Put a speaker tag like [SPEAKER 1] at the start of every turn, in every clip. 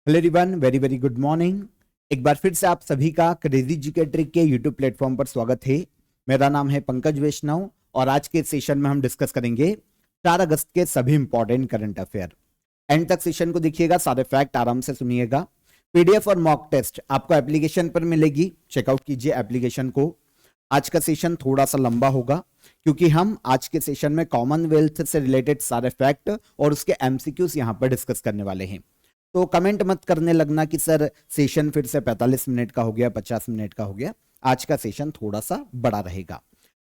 [SPEAKER 1] Hello everyone, very very good morning. एक बार फिर से आप सभी का क्रेजी जीके ट्रिक के यूट्यूब प्लेटफॉर्म पर स्वागत है। मेरा नाम है पंकज वैष्णव और आज के सेशन में हम डिस्कस करेंगे 4 अगस्त के सभी इंपॉर्टेंट करंट अफेयर। एंड तक सेशन को देखिएगा, सारे फैक्ट आराम से सुनिएगा। पीडीएफ और मॉक टेस्ट आपको एप्लीकेशन पर मिलेगी, चेकआउट कीजिए एप्लीकेशन को। आज का सेशन थोड़ा सा लंबा होगा क्योंकि हम आज के सेशन में कॉमनवेल्थ से रिलेटेड सारे फैक्ट और उसके एमसीक्यूज यहां पर डिस्कस करने वाले हैं। तो कमेंट मत करने लगना कि सर सेशन फिर से 45 मिनट का हो गया, 50 मिनट का हो गया। आज का सेशन थोड़ा सा बड़ा रहेगा।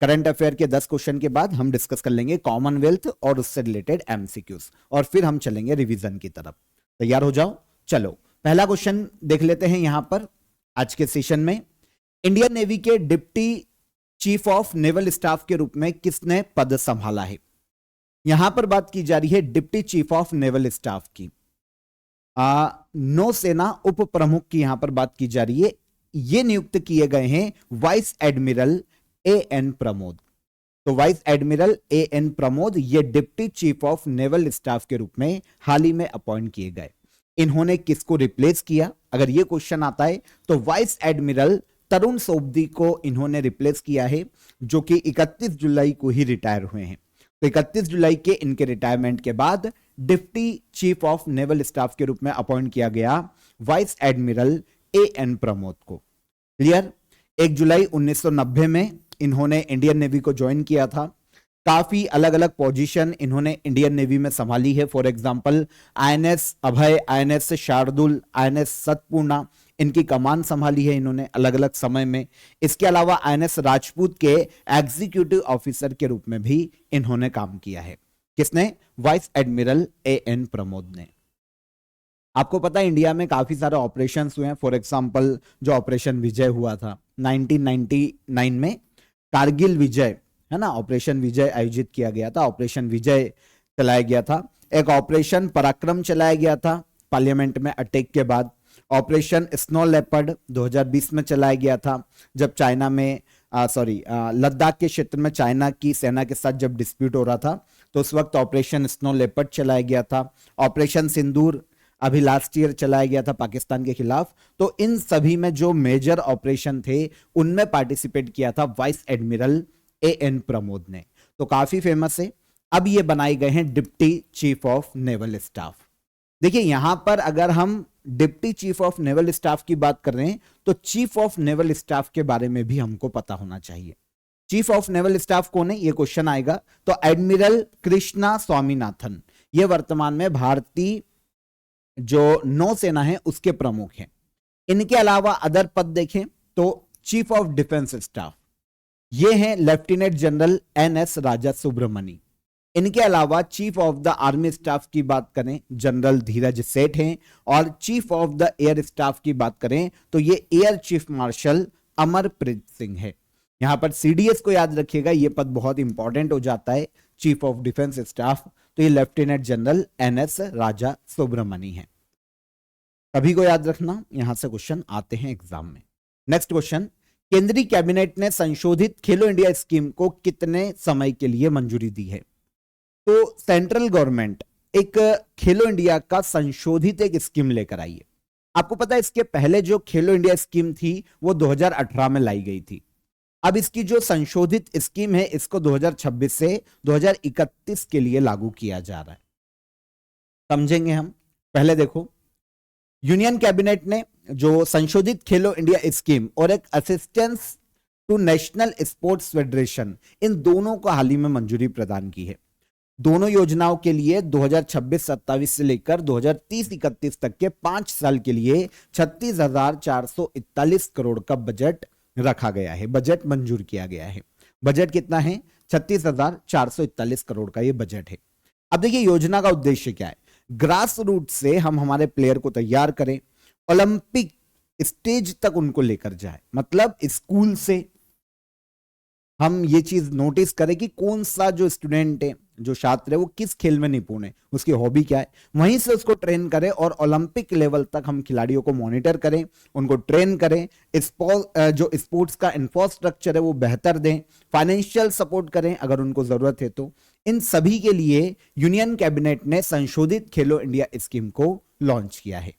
[SPEAKER 1] करंट अफेयर के 10 क्वेश्चन के बाद हम डिस्कस कर लेंगे कॉमनवेल्थ और उससे रिलेटेड एमसीक्यूज और फिर हम चलेंगे रिवीजन की तरफ। तैयार हो जाओ। चलो पहला क्वेश्चन देख लेते हैं यहां पर आज के सेशन में। इंडियन नेवी के deputy chief of naval staff के रूप में किसने पद संभाला है? यहां पर बात की जा रही है deputy chief of naval staff की। नौसेना उप प्रमुख की यहां पर बात की जा रही है। ये नियुक्त किए गए हैं वाइस एडमिरल एएन प्रमोद। तो वाइस एडमिरल एएन प्रमोद ये deputy chief of naval staff के रूप में हाल ही में अपॉइंट किए गए। इन्होंने किसको रिप्लेस किया? अगर ये क्वेश्चन आता है तो वाइस एडमिरल तरुण सोबदी को इन्होंने रिप्लेस किया है, जो कि 31 जुलाई को ही रिटायर हुए हैं। तो 31 जुलाई के इनके रिटायरमेंट के बाद deputy chief of naval staff के रूप में अपॉइंट किया गया वाइस एडमिरल एएन प्रमोद को। क्लियर? 1 जुलाई 1990 में इन्होंने इंडियन नेवी को ज्वाइन किया था। काफी अलग अलग पोजीशन इन्होंने इंडियन नेवी में संभाली है। For example INS Abhay, INS Shardul, INS Satpurna, इनकी कमान संभाली है इन्होंने अलग अलग समय में। इसके अलावा आईएनएस राजपूत के एग्जीक्यूटिव ऑफिसर के रूप में भी इन्होंने काम किया है। किसने? वाइस एडमिरल एएन प्रमोद ने। आपको पता है इंडिया में काफी सारे ऑपरेशंस हुए हैं। फॉर एग्जांपल जो ऑपरेशन विजय हुआ था 1999 में, कारगिल विजय है ना, ऑपरेशन विजय आयोजित किया गया था, ऑपरेशन विजय चलाया गया था। एक ऑपरेशन पराक्रम चलाया गया था पार्लियामेंट में अटैक के बाद। ऑपरेशन स्नो लेपर्ड 2020 में चलाया गया था, जब चाइना में लद्दाख के क्षेत्र में चाइना की सेना के साथ जब डिस्प्यूट हो रहा था, तो उस वक्त ऑपरेशन स्नो लेपर्ड चलाया गया था। ऑपरेशन सिंदूर अभी लास्ट ईयर चलाया गया था पाकिस्तान के खिलाफ। तो इन सभी में जो मेजर ऑपरेशन थे उनमें पार्टिसिपेट किया था वाइस एडमिरल एएन प्रमोद ने। तो काफी फेमस है। अब ये बनाए गए हैं deputy chief of naval staff. देखिए यहां पर अगर हम deputy chief of naval staff की बात कर रहे हैं तो चीफ ऑफ नेवल स्टाफ के बारे में भी हमको पता होना चाहिए। चीफ ऑफ नेवल स्टाफ कौन है? ये क्वेश्चन आएगा। तो एडमिरल कृष्णा स्वामीनाथन ये वर्तमान में भारतीय जो नौसेना है उसके प्रमुख हैं। इनके अलावा अदर पद देखें तो चीफ ऑफ डिफेंस स्टाफ ये हैं लेफ्टिनेंट जनरल एनएस राजा सुब्रमणी। इनके अलावा chief of the army staff की बात करें जनरल धीरज सेठ हैं, और chief of the air staff की बात करें तो ये air chief marshal Amarpreet Singh है। यहां पर सीडीएस को याद रखिएगा, ये पद बहुत इंपॉर्टेंट हो जाता है, चीफ ऑफ डिफेंस स्टाफ। तो ये लेफ्टिनेंट जनरल एनएस राजा सुब्रमणी है। सभी को याद रखना, यहां से क्वेश्चन आते हैं एग्जाम में। नेक्स्ट क्वेश्चन, केंद्रीय कैबिनेट ने संशोधित खेलो इंडिया स्कीम को कितने समय के लिए मंजूरी दी है? तो सेंट्रल गवर्नमेंट एक खेलो इंडिया का संशोधित एक स्कीम लेकर आई है। आपको पता है इसके पहले जो खेलो इंडिया स्कीम थी वो 2018 में लाई गई थी। अब इसकी जो संशोधित स्कीम है इसको 2026 से 2031 के लिए लागू किया जा रहा है। समझेंगे हम। पहले देखो, यूनियन कैबिनेट ने जो संशोधित खेलो इंडिया स्कीम और एक assistance to national sports federation, इन दोनों को हाल ही में मंजूरी प्रदान की है। दोनों योजनाओं के लिए 2026-27 से लेकर 2030-31 तक के 5 साल के लिए 36,441 करोड़ का बजट रखा गया है, बजट मंजूर किया गया है। बजट कितना है? 36,441 करोड़ का ये बजट है। अब देखिए योजना का उद्देश्य क्या है। ग्रास रूट से हम हमारे प्लेयर को तैयार करें, ओलंपिक स्टेज तक उनको लेकर जाए, मतलब स्कूल से हम ये चीज नोटिस करें कि कौन सा जो स्टूडेंट है, जो छात्र है, वो किस खेल में निपुण है, उसकी हॉबी क्या है, वहीं से उसको ट्रेन करें और ओलंपिक लेवल तक हम खिलाड़ियों को मॉनिटर करें, उनको ट्रेन करें, जो स्पोर्ट्स का इंफ्रास्ट्रक्चर है वो बेहतर दें, फाइनेंशियल सपोर्ट करें अगर उनको जरूरत है तो। इन सभी के लिए यूनियन कैबिनेट ने संशोधित खेलो इंडिया स्कीम को लॉन्च किया है।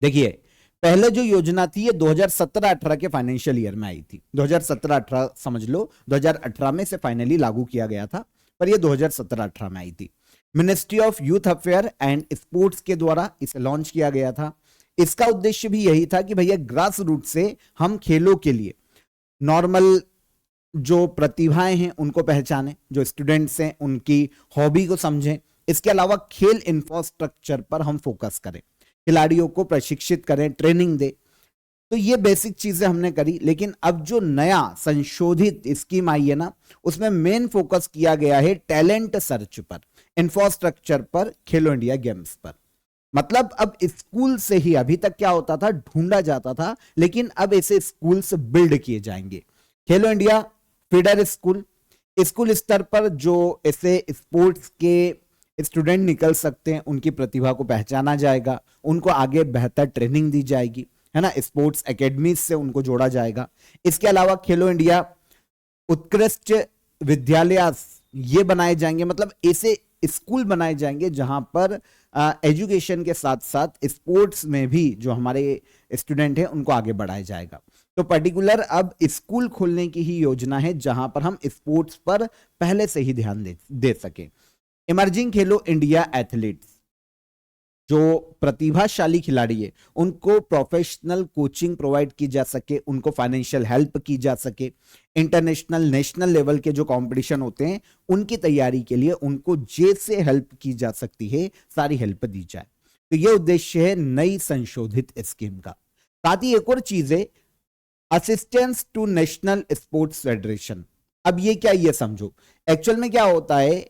[SPEAKER 1] देखिए, पहले जो योजना थी ये 2017-18 के फाइनेंशियल ईयर में आई थी। 2017-18 समझ लो, 2018 में से फाइनली लागू किया गया था, पर ये 2017-18 में आई थी। Ministry of youth affair and sports के द्वारा इसे लॉन्च किया गया था। इसका उद्देश्य भी यही था कि भैया ग्रास रूट से हम खेलों के लिए नॉर्मल जो प्रतिभाएं हैं उनको पहचानें, जो स्टूडेंट्स हैं उनकी हॉबी को समझें। इसके अलावा खेल इंफ्रास्ट्रक्चर पर हम फोकस करें, खिलाड़ियों को प्रशिक्षित करें, ट्रेनिंग दे। तो ये बेसिक चीजें हमने करी, लेकिन अब जो नया संशोधित स्कीम आई है ना, उसमें मेन फोकस किया गया है टैलेंट सर्च पर, इंफ्रास्ट्रक्चर पर, खेलो इंडिया गेम्स पर। मतलब अब स्कूल से ही, अभी तक क्या होता था, ढूंढा जाता था, लेकिन अब ऐसे स्कूल्स बिल्ड किए जाएंगे। खेलो इंडिया फीडर स्कूल, स्कूल स्तर पर जो ऐसे स्पोर्ट्स के स्टूडेंट निकल सकते हैं उनकी प्रतिभा को पहचाना जाएगा, उनको आगे बेहतर ट्रेनिंग दी जाएगी, है ना, स्पोर्ट्स एकेडमी से उनको जोड़ा जाएगा। इसके अलावा खेलो इंडिया उत्कृष्ट विद्यालय ये बनाए जाएंगे, मतलब ऐसे स्कूल बनाए जाएंगे जहां पर एजुकेशन के साथ साथ स्पोर्ट्स में भी जो हमारे स्टूडेंट हैं उनको आगे बढ़ाया जाएगा। तो पर्टिकुलर अब स्कूल खोलने की ही योजना है जहां पर हम स्पोर्ट्स पर पहले से ही ध्यान दे सकें। इमर्जिंग खेलो इंडिया एथलीट्स, जो प्रतिभाशाली खिलाड़ी है उनको प्रोफेशनल कोचिंग प्रोवाइड की जा सके, उनको फाइनेंशियल हेल्प की जा सके, इंटरनेशनल नेशनल लेवल के जो कंपटीशन होते हैं उनकी तैयारी के लिए उनको जैसे हेल्प की जा सकती है सारी हेल्प दी जाए। तो यह उद्देश्य है नई संशोधित स्कीम का। साथ ही एक और चीज है, assistance to national sports federation. अब ये क्या, ये समझो एक्चुअल में क्या होता है,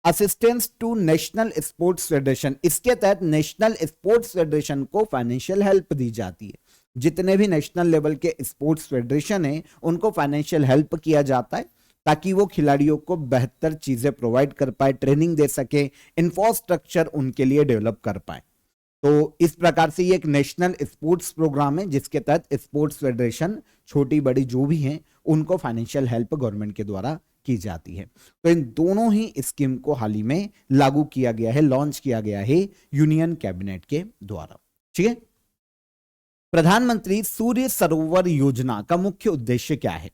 [SPEAKER 1] assistance to national sports federation, इसके तहत नेशनल स्पोर्ट्स फेडरेशन को फाइनेंशियल हेल्प दी जाती है। जितने भी नेशनल लेवल के स्पोर्ट्स फेडरेशन हैं उनको फाइनेंशियल हेल्प किया जाता है ताकि वो खिलाड़ियों को बेहतर चीजें प्रोवाइड कर पाए, ट्रेनिंग दे सके, इंफ्रास्ट्रक्चर उनके लिए डेवलप कर पाए। तो इस प्रकार से ये एक नेशनल स्पोर्ट्स प्रोग्राम है जिसके तहत स्पोर्ट्स फेडरेशन छोटी बड़ी जो भी हैं उनको फाइनेंशियल हेल्प गवर्नमेंट के द्वारा की जाती है। तो इन दोनों ही स्कीम को हाल ही में लागू किया गया है, लॉन्च किया गया है यूनियन कैबिनेट के द्वारा। ठीक है। प्रधानमंत्री सूर्य सरोवर योजना का मुख्य उद्देश्य क्या है?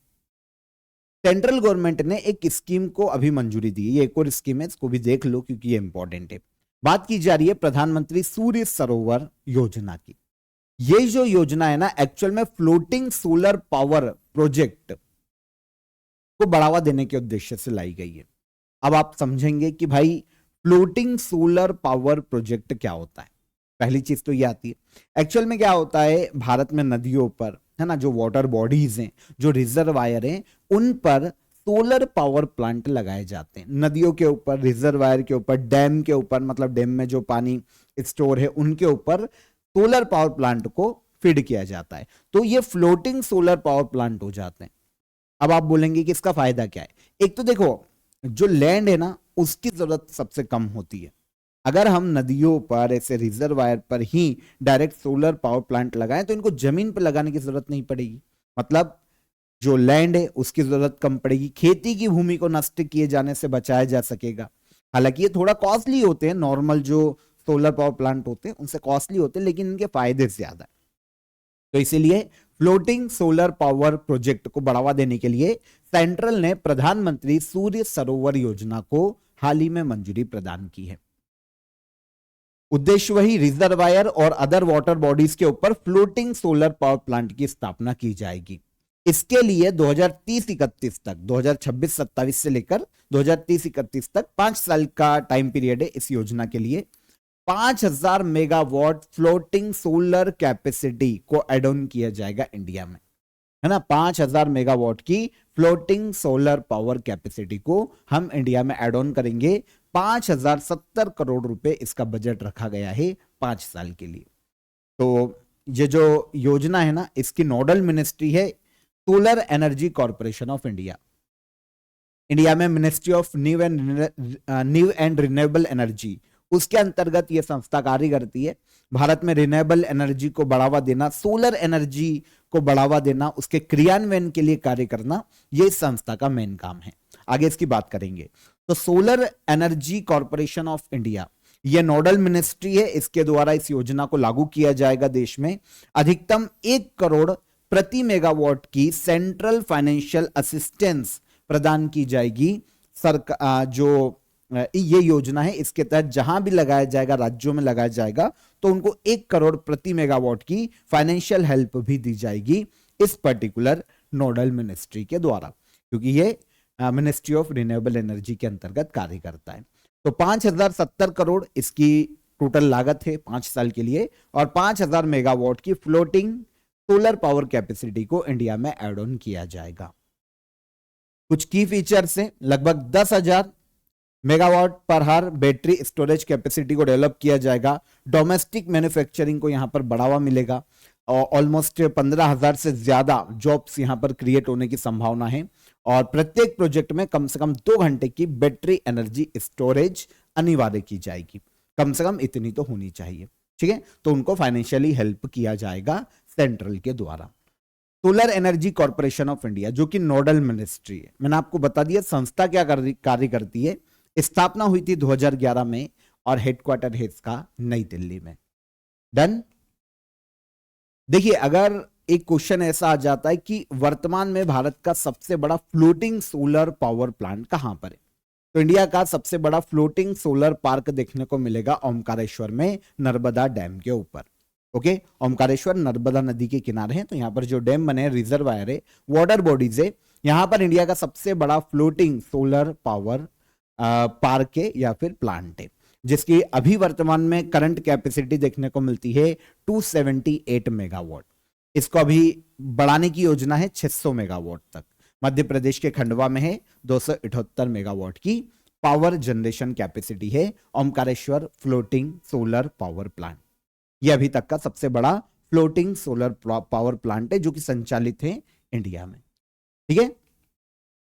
[SPEAKER 1] सेंट्रल गवर्नमेंट ने एक स्कीम को अभी मंजूरी दी, ये एक और स्कीम है, इसको भी देख लो क्योंकि ये इंपॉर्टेंट है। बात की जा रही है प्रधानमंत्री सूर्य सरोवर योजना की। ये जो योजना है ना, एक्चुअल में फ्लोटिंग सोलर पावर प्रोजेक्ट को बढ़ावा देने के उद्देश्य से लाई गई है। अब आप समझेंगे कि भाई फ्लोटिंग सोलर पावर प्रोजेक्ट क्या होता है। पहली चीज तो ये आती है, एक्चुअल में क्या होता है, भारत में नदियों पर, है ना, जो वाटर बॉडीज हैं, जो रिजर्वायर हैं, उन पर सोलर पावर प्लांट लगाए जाते हैं। नदियों के ऊपर, रिजर्वायर के ऊपर, डैम के ऊपर, मतलब डैम में जो पानी स्टोर है उनके ऊपर सोलर पावर प्लांट को फीड किया जाता है। तो ये फ्लोटिंग सोलर पावर प्लांट हो जाते हैं। अब आप बोलेंगे कि इसका फायदा क्या है? एक तो देखो, जो लैंड है ना उसकी जरूरत सबसे कम होती है। अगर हम नदियों पर, ऐसे रिजर्वायर पर ही डायरेक्ट सोलर पावर प्लांट लगाएं तो इनको जमीन पर लगाने की जरूरत नहीं पड़ेगी, मतलब जो लैंड है उसकी जरूरत कम पड़ेगी, खेती की भूमि को नष्ट किए जाने से बचाया जा सकेगा। हालांकि ये थोड़ा कॉस्टली होते हैं, नॉर्मल जो सोलर पावर प्लांट होते हैं उनसे कॉस्टली होते हैं, लेकिन इनके फायदे ज्यादा है। तो इसीलिए फ्लोटिंग सोलर पावर प्रोजेक्ट को बढ़ावा देने के लिए सेंट्रल ने प्रधानमंत्री सूर्य सरोवर योजना को हाल ही में मंजूरी प्रदान की है। उद्देश्य वही, रिजर्वायर और अदर वाटर बॉडीज के ऊपर फ्लोटिंग सोलर पावर प्लांट की स्थापना की जाएगी। इसके लिए 2030-31 तक, 2026-27 से लेकर 2030-31 तक 5 साल का टाइम पीरियड है इस योजना के लिए। 5000 मेगावाट फ्लोटिंग सोलर कैपेसिटी को एड ऑन किया जाएगा इंडिया में, है ना। 5000 मेगावाट की फ्लोटिंग सोलर पावर कैपेसिटी को हम इंडिया में एड ऑन करेंगे। 5070 करोड़ रुपए इसका बजट रखा गया है 5 साल के लिए। तो ये जो योजना है ना, इसकी नोडल मिनिस्ट्री है solar energy corporation of India. India में ministry of new and renewable energy, उसके अंतर्गत यह संस्था कार्य करती है। भारत में रिन्यूएबल एनर्जी को बढ़ावा देना, सोलर एनर्जी को बढ़ावा देना, उसके क्रियान्वयन के लिए कार्य करना, यह इस संस्था का मेन काम है। आगे इसकी बात करेंगे। तो solar energy corporation of India यह नोडल मिनिस्ट्री है, इसके द्वारा इस योजना को लागू किया जाएगा देश में। अधिकतम 1 करोड़ प्रति मेगावाट की सेंट्रल फाइनेंशियल असिस्टेंस प्रदान की जाएगी। सरकार जो ये योजना है, इसके तहत जहां भी लगाया जाएगा, राज्यों में लगाया जाएगा, तो उनको 1 करोड़ प्रति मेगावाट की फाइनेंशियल हेल्प भी दी जाएगी इस पर्टिकुलर नोडल मिनिस्ट्री के द्वारा, क्योंकि ये मिनिस्ट्री ऑफ रिन्यूएबल एनर्जी के अंतर्गत कार्य करता है। तो 5070 करोड़ इसकी टोटल लागत है 5 साल के लिए, और 5000 मेगावाट की फ्लोटिंग सोलर पावर कैपेसिटी को इंडिया में ऐड ऑन किया जाएगा। कुछ की फीचर्स हैं, लगभग 10,000 मेगावाट पर हर बैटरी स्टोरेज कैपेसिटी को डेवलप किया जाएगा। डोमेस्टिक मैन्युफैक्चरिंग को यहां पर बढ़ावा मिलेगा, और ऑलमोस्ट 15,000 से ज्यादा जॉब्स यहां पर क्रिएट होने की संभावना है। और प्रत्येक प्रोजेक्ट में कम से कम 2 घंटे की बैटरी एनर्जी स्टोरेज अनिवार्य की जाएगी, कम से कम इतनी तो होनी चाहिए, ठीक है। तो उनको फाइनेंशियली हेल्प किया जाएगा सेंट्रल के द्वारा। Solar energy corporation of India, जो कि नोडल मिनिस्ट्री है, मैंने आपको बता दिया संस्था क्या कार्य करती है। स्थापना हुई थी 2011 में, और हेडक्वार्टर है इसका नई दिल्ली में। डन। देखिए, अगर एक क्वेश्चन ऐसा आ जाता है कि वर्तमान में भारत का सबसे बड़ा फ्लोटिंग सोलर पावर प्लांट कहां पर है, तो इंडिया का सबसे बड़ा फ्लोटिंग सोलर पार्क देखने को मिलेगा ओमकारेश्वर में, नर्मदा डैम के ऊपर। ओके, ओमकारेश्वर नर्मदा नदी के किनारे है, तो यहां पर जो डैम बने, रिजर्वायर है, वाटर बॉडीज है, यहां पर इंडिया का सबसे बड़ा फ्लोटिंग सोलर पावर पार्क है या फिर प्लांट है, जिसकी अभी वर्तमान में करंट कैपेसिटी देखने को मिलती है 278 मेगावाट। इसको अभी बढ़ाने की योजना है 600 मेगावाट तक। मध्य प्रदेश के खंडवा में है, 278 मेगावाट की पावर जनरेशन कैपेसिटी है Omkareshwar floating solar power plant. यह अभी तक का सबसे बड़ा फ्लोटिंग सोलर पावर प्लांट है जो कि संचालित है इंडिया में, ठीक है।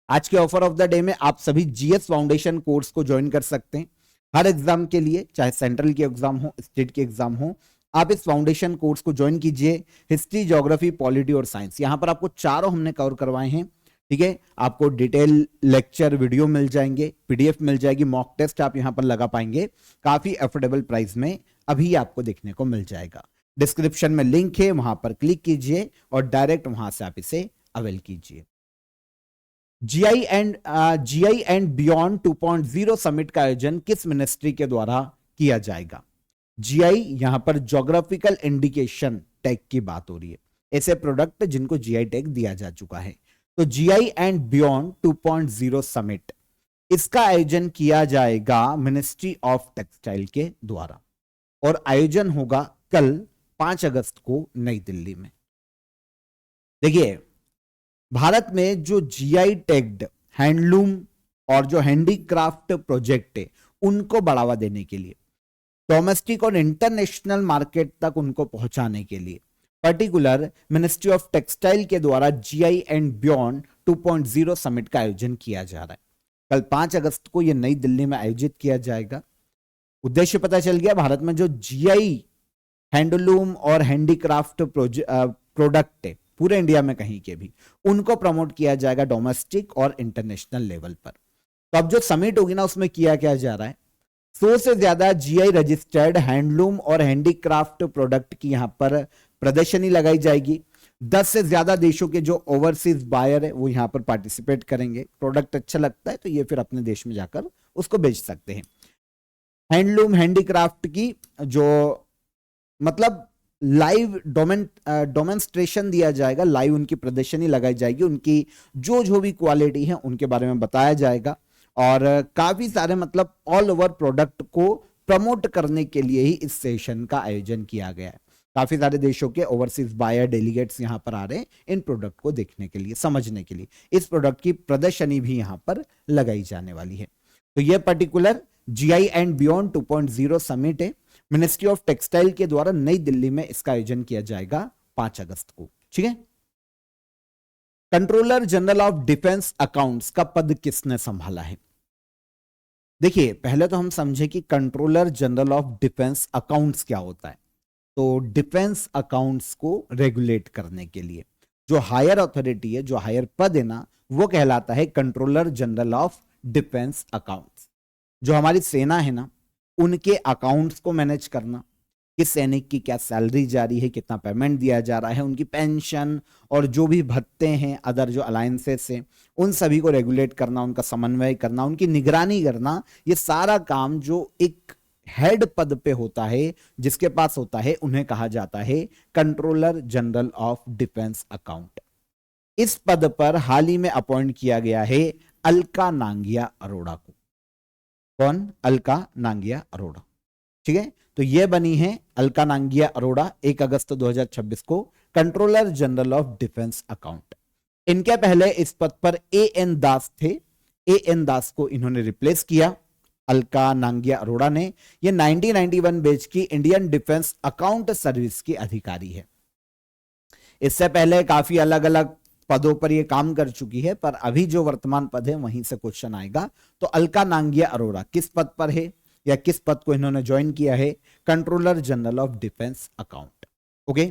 [SPEAKER 1] आज के ऑफर ऑफ द डे में आप सभी जीएस फाउंडेशन कोर्स को ज्वाइन कर सकते हैं। हर एग्जाम के लिए, चाहे सेंट्रल के एग्जाम हो, स्टेट के एग्जाम हो, आप इस फाउंडेशन कोर्स को ज्वाइन कीजिए। हिस्ट्री, ज्योग्राफी, पॉलिटी और साइंस, यहां पर आपको चारों हमने कवर करवाए हैं, ठीक है। आपको डिटेल लेक्चर वीडियो मिल जाएंगे, पीडीएफ मिल जाएगी, मॉक टेस्ट आप यहां पर लगा पाएंगे काफी अफोर्डेबल प्राइस में, अभी आपको देखने को मिल जाएगा। डिस्क्रिप्शन में लिंक है, वहां पर क्लिक कीजिए और डायरेक्ट वहां से आप इसे अवेल कीजिए। जीआई एंड बियॉन्ड 2.0 समिट का आयोजन किस मिनिस्ट्री के द्वारा किया जाएगा? जीआई, यहां पर ज्योग्राफिकल इंडिकेशन टैग की बात हो रही है, ऐसे प्रोडक्ट जिनको जीआई टैग दिया जा चुका है। तो जीआई एंड बियॉन्ड 2.0 समिट, इसका आयोजन किया जाएगा मिनिस्ट्री ऑफ टेक्सटाइल के द्वारा, और आयोजन होगा कल 5 अगस्त को नई दिल्ली में। देखिए, भारत में जो जीआई टैग्ड हैंडलूम और जो हैंडीक्राफ्ट प्रोजेक्ट है, उनको बढ़ावा देने के लिए, डोमेस्टिक और इंटरनेशनल मार्केट तक उनको पहुंचाने के लिए, पर्टिकुलर मिनिस्ट्री ऑफ टेक्सटाइल के द्वारा जीआई एंड बियॉन्ड 2.0 समिट का आयोजन किया जा रहा है। कल 5 अगस्त को यह नई दिल्ली में आयोजित किया जाएगा। उद्देश्य पता चल गया, भारत में जो जीआई हैंडलूम और हैंडीक्राफ्ट प्रोडक्ट है पूरे इंडिया में कहीं के भी, उनको प्रमोट किया जाएगा डोमेस्टिक और इंटरनेशनल लेवल पर। तो अब जो समिट होगी ना, उसमें किया क्या जा रहा है, 100 से ज्यादा जीआई रजिस्टर्ड हैंडलूम और हैंडीक्राफ्ट प्रोडक्ट की यहां पर प्रदर्शनी लगाई जाएगी। 10 से ज्यादा देशों के जो ओवरसीज बायर है वो यहां पर पार्टिसिपेट करेंगे। प्रोडक्ट अच्छा लगता है तो ये फिर अपने देश में जाकर उसको बेच सकते हैं। हैंडलूम हैंडीक्राफ्ट की जो मतलब लाइव डोमेंस्ट्रेशन दिया जाएगा, लाइव उनकी प्रदर्शनी लगाई जाएगी, उनकी जो भी क्वालिटी है उनके बारे में बताया जाएगा, और काफी सारे मतलब ऑल ओवर प्रोडक्ट को प्रमोट करने के लिए ही इस सेशन का आयोजन किया गया है। काफी सारे देशों के ओवरसीज बायर डेलीगेट्स यहां पर आ रहे हैं इन प्रोडक्ट को देखने के लिए, समझने के लिए। इस प्रोडक्ट की प्रदर्शनी भी यहां पर लगाई जाने वाली है। तो यह particular GI and beyond 2.0 summit है, मिनिस्ट्री ऑफ टेक्सटाइल के द्वारा नई दिल्ली में इसका आयोजन किया जाएगा 5 अगस्त को, ठीक है। Controller general of defence accounts का पद किसने संभाला है? देखिए, पहले तो हम समझे कि controller general of defence accounts क्या होता है। तो डिफेंस अकाउंट्स को रेगुलेट करने के लिए जो हायर अथॉरिटी है, जो हायर पद है ना, वो कहलाता है controller general of defence accounts. जो हमारी सेना है ना, उनके अकाउंट्स को मैनेज करना, किस सैनिक की क्या सैलरी जारी है, कितना पेमेंट दिया जा रहा है, उनकी पेंशन और जो भी भत्ते हैं, अदर जो अलायंसेस हैं, उन सभी को रेगुलेट करना, उनका समन्वय करना, उनकी निगरानी करना, ये सारा काम जो एक हेड पद पे होता है, जिसके पास होता है, उन्हें कहा जाता है controller general of defence account. इस पद पर हाल ही में अपॉइंट किया गया है अलका नांगिया अरोड़ा को। कौन? अलका नांगिया अरोड़ा। ठीक है, तो ये बनी है अलका नांगिया अरोड़ा 1 अगस्त 2026 को controller general of defence account. इनके पहले इस पद पर एएन दास थे। एएन दास को इन्होंने रिप्लेस किया अलका नांगिया अरोड़ा ने। ये 1991 बैच की इंडियन डिफेंस अकाउंट सर्विस की अधिकारी है। इससे पहले काफी अलग अलग पदों पर ये काम कर चुकी है, पर अभी जो वर्तमान पद है वहीं से क्वेश्चन आएगा। तो अलका नांगिया अरोड़ा किस पद पर है या किस पद को इन्होंने ज्वाइन किया है? Controller general of defence account. Okay,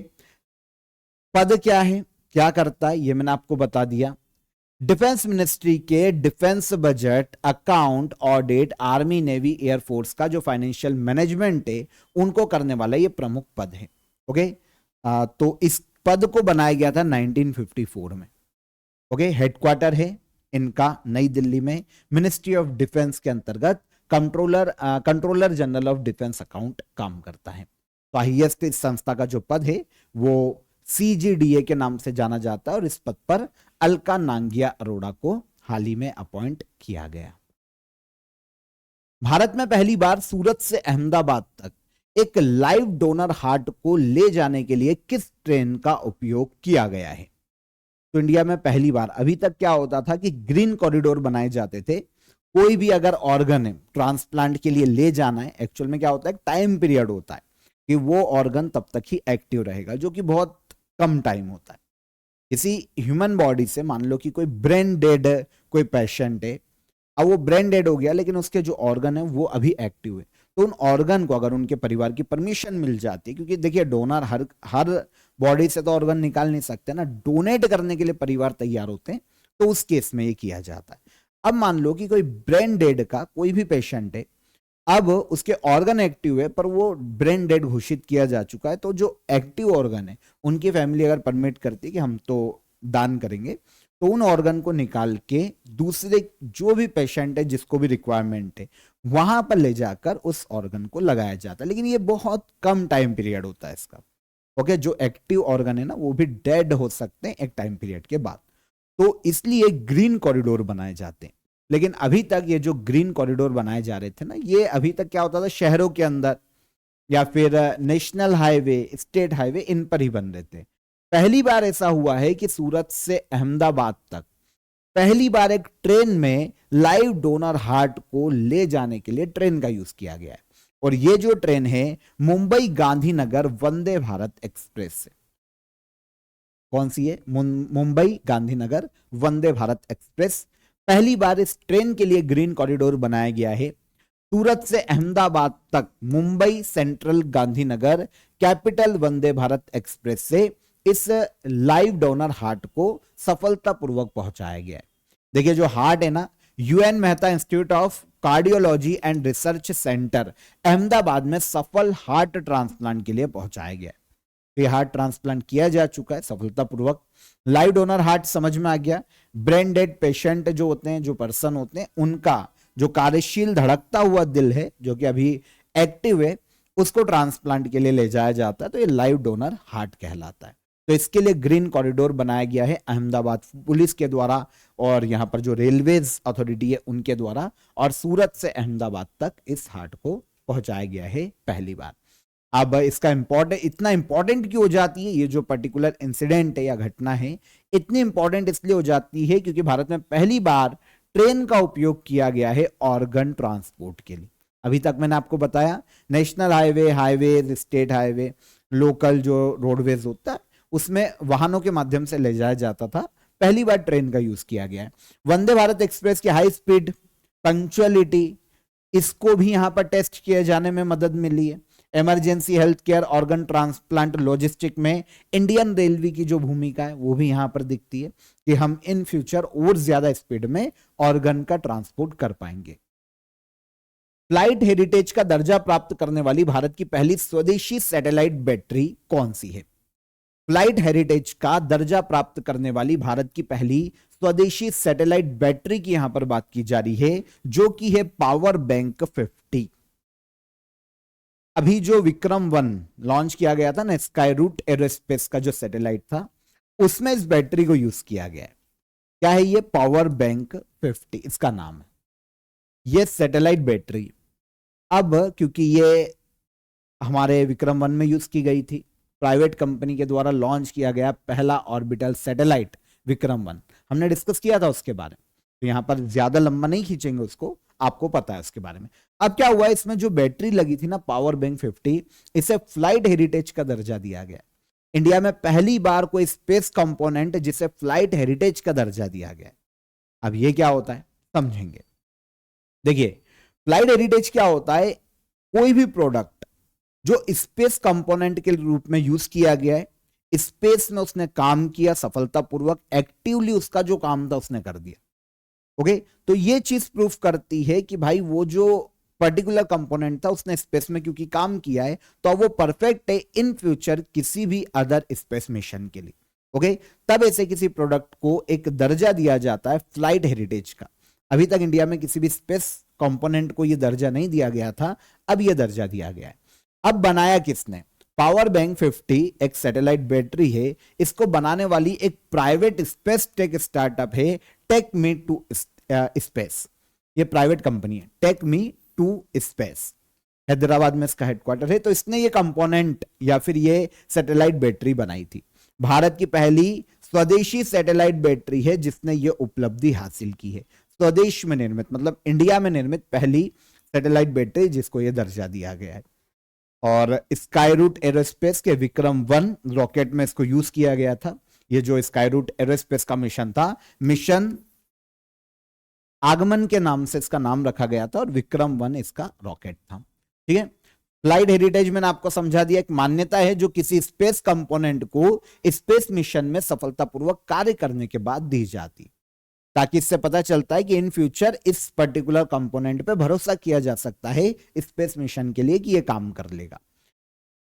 [SPEAKER 1] पद क्या है, क्या करता है, ये मैंने आपको बता दिया। डिफेंस मिनिस्ट्री के defence budget, account, audit, army, navy, air force का जो फाइनेंशियल मैनेजमेंट है उनको करने वाला ये प्रमुख पद है। ओके, तो इस पद को बनाया गया था 1954 में। ओके, हेडक्वार्टर है इनका नई दिल्ली में। मिनिस्ट्री ऑफ डिफेंस के अंतर्गत controller general of defence account काम करता है। तो हाईएस्ट इस संस्था का जो पद है वो CGDA के नाम से जाना जाता है और इस पद पर अलका नांगिया अरोड़ा को हाल ही में अपॉइंट किया गया। भारत में पहली बार सूरत से अहमदाबाद तक एक लाइव डोनर हार्ट को ले जाने के लिए किस ट्रेन का उपयोग किया गया है? तो इंडिया में पहली बार, अभी तक क्या होता था कि ग्रीन कॉरिडोर बनाए जाते थे। कोई भी अगर ऑर्गन है ट्रांसप्लांट के लिए ले जाना है, एक्चुअल में क्या होता है, टाइम पीरियड होता है कि वो ऑर्गन तब तक ही एक्टिव रहेगा, जो कि बहुत कम टाइम होता है। किसी ह्यूमन बॉडी से मान लो कि कोई ब्रेन डेड कोई पेशेंट है, अब वो ब्रेन डेड हो गया लेकिन उसके जो ऑर्गन है वो अभी एक्टिव है, तो उन ऑर्गन को अगर उनके परिवार की परमिशन मिल जाती है, क्योंकि देखिए डोनर हर बॉडी से तो ऑर्गन निकाल नहीं सकते ना, डोनेट करने के लिए परिवार तैयार होते हैं, तो उस केस में ये किया जाता है। अब मान लो कि कोई ब्रेन डेड का कोई भी पेशेंट है, अब उसके ऑर्गन एक्टिव है पर वो ब्रेन डेड घोषित किया जा चुका है, तो जो एक्टिव ऑर्गन है उनकी फैमिली अगर परमिट करती है कि हम तो दान करेंगे, तो उन ऑर्गन को निकाल के दूसरे जो भी पेशेंट है जिसको भी रिक्वायरमेंट है वहां पर ले जाकर उस ऑर्गन को लगाया जाता है। लेकिन ये बहुत कम टाइम पीरियड होता है इसका। ओके, जो एक्टिव ऑर्गन है ना वो भी डेड हो सकते हैं एक टाइम पीरियड के बाद, तो इसलिए ग्रीन कॉरिडोर बनाए जाते हैं। लेकिन अभी तक ये जो ग्रीन कॉरिडोर बनाए जा रहे थे ना, ये अभी तक क्या होता था, शहरों के अंदर या फिर नेशनल हाईवे, स्टेट हाईवे, इन पर ही बन रहे थे। पहली बार ऐसा हुआ है कि सूरत से अहमदाबाद तक पहली बार एक ट्रेन में लाइव डोनर हार्ट को ले जाने के लिए ट्रेन का यूज किया गया है। और ये जो ट्रेन है मुंबई गांधीनगर वंदे भारत एक्सप्रेस से। कौन सी है? मुंबई गांधीनगर वंदे भारत एक्सप्रेस। पहली बार इस ट्रेन के लिए ग्रीन कॉरिडोर बनाया गया है। सूरत से अहमदाबाद तक Mumbai central Gandhinagar capital Vande Bharat express से इस लाइव डोनर हार्ट को सफलतापूर्वक पहुंचाया गया है। देखिए जो हार्ट है ना, UN Mehta institute of cardiology and research centre Ahmedabad में सफल हार्ट ट्रांसप्लांट के लिए पहुंचाया गया है। ये हार्ट ट्रांसप्लांट किया जा चुका है सफलतापूर्वक। लाइव डोनर हार्ट समझ में आ गया। ब्रेन डेड पेशेंट जो होते हैं, जो पर्सन होते हैं, उनका जो कार्यशील धड़कता हुआ दिल है जो कि अभी एक्टिव है, उसको ट्रांसप्लांट के लिए ले जाया जाता है, तो ये लाइव डोनर हार्ट कहलाता है। तो इसके लिए ग्रीन कॉरिडोर बनाया गया है अहमदाबाद पुलिस के द्वारा और यहाँ पर जो रेलवेज अथॉरिटी है उनके द्वारा, और सूरत से अहमदाबाद तक इस हार्ट को पहुंचाया गया है पहली बार। अब इसका इतना इंपॉर्टेंट क्यों हो जाती है ये जो पर्टिकुलर इंसिडेंट है या घटना है, इतनी इंपॉर्टेंट इसलिए हो जाती है क्योंकि भारत में पहली बार ट्रेन का उपयोग किया गया है ऑर्गन ट्रांसपोर्ट के लिए। अभी तक मैंने आपको बताया national highway, state highway, local जो रोडवेज होता है उसमें वाहनों के माध्यम से ले जाया जाता था, पहली बार ट्रेन का यूज किया गया है। वंदे भारत एक्सप्रेस की हाई स्पीड, पंक्चुअलिटी, इसको भी यहां पर टेस्ट किए जाने में मदद मिली है। Emergency health care, organ transplant, logistic में इंडियन रेलवे की जो भूमिका है वो भी यहां पर दिखती है कि हम इन फ्यूचर और ज्यादा स्पीड में ऑर्गन का ट्रांसपोर्ट कर पाएंगे। फ्लाइट हेरिटेज का दर्जा प्राप्त करने वाली भारत की पहली स्वदेशी सैटेलाइट बैटरी कौन सी है? फ्लाइट हेरिटेज का दर्जा प्राप्त करने वाली भारत की पहली स्वदेशी सैटेलाइट बैटरी की यहां पर बात की जा रही है, जो कि है पावर बैंक 50। अभी जो विक्रम 1 लॉन्च किया गया था ना, स्काई रूट एरोस्पेस का जो सैटेलाइट था, उसमें इस बैटरी को यूज किया गया है। क्या है ये? पावर बैंक 50 इसका नाम है, ये सैटेलाइट बैटरी। अब क्योंकि ये हमारे विक्रम 1 में यूज की गई थी, प्राइवेट कंपनी के द्वारा लॉन्च किया गया पहला ऑर्बिटल सैटेलाइट विक्रम 1, हमने डिस्कस किया था उसके बारे में, तो यहां पर ज्यादा लंबा नहीं खींचेंगे उसको, आपको पता है उसके बारे में। अब क्या हुआ, इसमें जो बैटरी लगी थी ना पावर बैंक 50, इसे फ्लाइट हेरिटेज का दर्जा दिया गया। इंडिया में पहली बार कोई स्पेस कंपोनेंट जिसे फ्लाइट हेरिटेज का दर्जा दिया गया। अब ये क्या होता है समझेंगे। देखिए, फ्लाइट हेरिटेज क्या होता है? कोई भी प्रोडक्ट जो स्पेस कंपोनेंट के रूप में यूज किया गया है, स्पेस में उसने काम किया सफलतापूर्वक, एक्टिवली उसका जो काम था उसने कर दिया। ओके, तो ये चीज प्रूफ करती है कि भाई वो जो पर्टिकुलर कंपोनेंट था उसने स्पेस में क्योंकि काम किया है, तो वो परफेक्ट है इन फ्यूचर किसी भी अदर स्पेस मिशन के लिए। ओके, तब ऐसे किसी प्रोडक्ट को एक दर्जा दिया जाता है फ्लाइट हेरिटेज का। अभी तक इंडिया में किसी भी स्पेस कंपोनेंट को यह दर्जा नहीं दिया गया था, अब यह दर्जा दिया गया है। अब बनाया किसने? पावर बैंक 50 एक सैटेलाइट बैटरी है, इसको बनाने वाली एक प्राइवेट स्पेस टेक स्टार्टअप है, टेक मी टू स्पेस। ये प्राइवेट कंपनी है, take me to space, Hyderabad में इसका हेडक्वार्टर है। तो इसने ये कंपोनेंट या फिर ये सैटेलाइट बैटरी बनाई थी। भारत की पहली स्वदेशी सैटेलाइट बैटरी है जिसने ये उपलब्धि हासिल की है। स्वदेश में निर्मित मतलब इंडिया में निर्मित पहली सैटेलाइट बैटरी जिसको ये दर्जा दिया गया है। और स्काई रूट एरोस्पेस के विक्रम 1 रॉकेट में इसको यूज किया गया था। ये जो स्काई रूट एरोस्पेस का मिशन था, मिशन आगमन के नाम से इसका नाम रखा गया था, और विक्रम 1 इसका रॉकेट था। ठीक है, फ्लाइट हेरिटेज मैंने आपको समझा दिया, एक मान्यता है जो किसी स्पेस कंपोनेंट को स्पेस मिशन में सफलतापूर्वक कार्य करने के बाद दी जाती, ताकि इससे पता चलता है कि इन फ्यूचर इस पर्टिकुलर कंपोनेंट पे भरोसा किया जा सकता है स्पेस मिशन के लिए कि ये काम कर लेगा।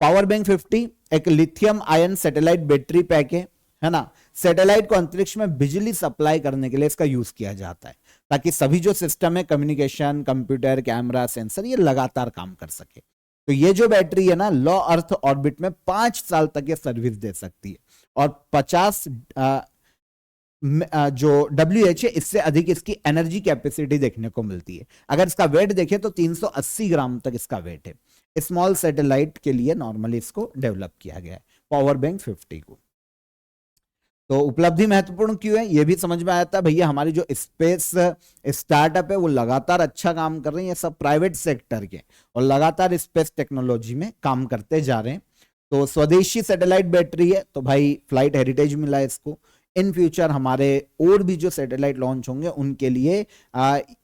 [SPEAKER 1] पावर बैंक 50 एक lithium ion satellite battery pack है ना। सैटेलाइट को अंतरिक्ष में बिजली सप्लाई करने के लिए इसका यूज किया जाता है, ताकि सभी जो सिस्टम है, कम्युनिकेशन, कंप्यूटर, कैमरा, सेंसर, ये लगातार काम कर सके। तो ये जो बैटरी है ना, लो अर्थ ऑर्बिट में 5 साल तक ये सर्विस दे सकती है, और 50 जो WH है इससे अधिक इसकी एनर्जी कैपेसिटी देखने को मिलती है। अगर इसका वेट देखें तो 380 ग्राम तक इसका वेट है। स्मॉल सैटेलाइट के लिए नॉर्मली इसको डेवलप किया गया है, पावर बैंक 50 को। तो उपलब्धि महत्वपूर्ण क्यों है ये भी समझ में आया था भैया। हमारी जो स्पेस स्टार्टअप है वो लगातार अच्छा काम कर रही है, सब प्राइवेट सेक्टर के, और लगातार स्पेस टेक्नोलॉजी में काम करते जा रहे हैं। तो स्वदेशी सैटेलाइट बैटरी है, तो भाई फ्लाइट हेरिटेज मिला है इसको। इन फ्यूचर हमारे और भी जो सैटेलाइट लॉन्च होंगे उनके लिए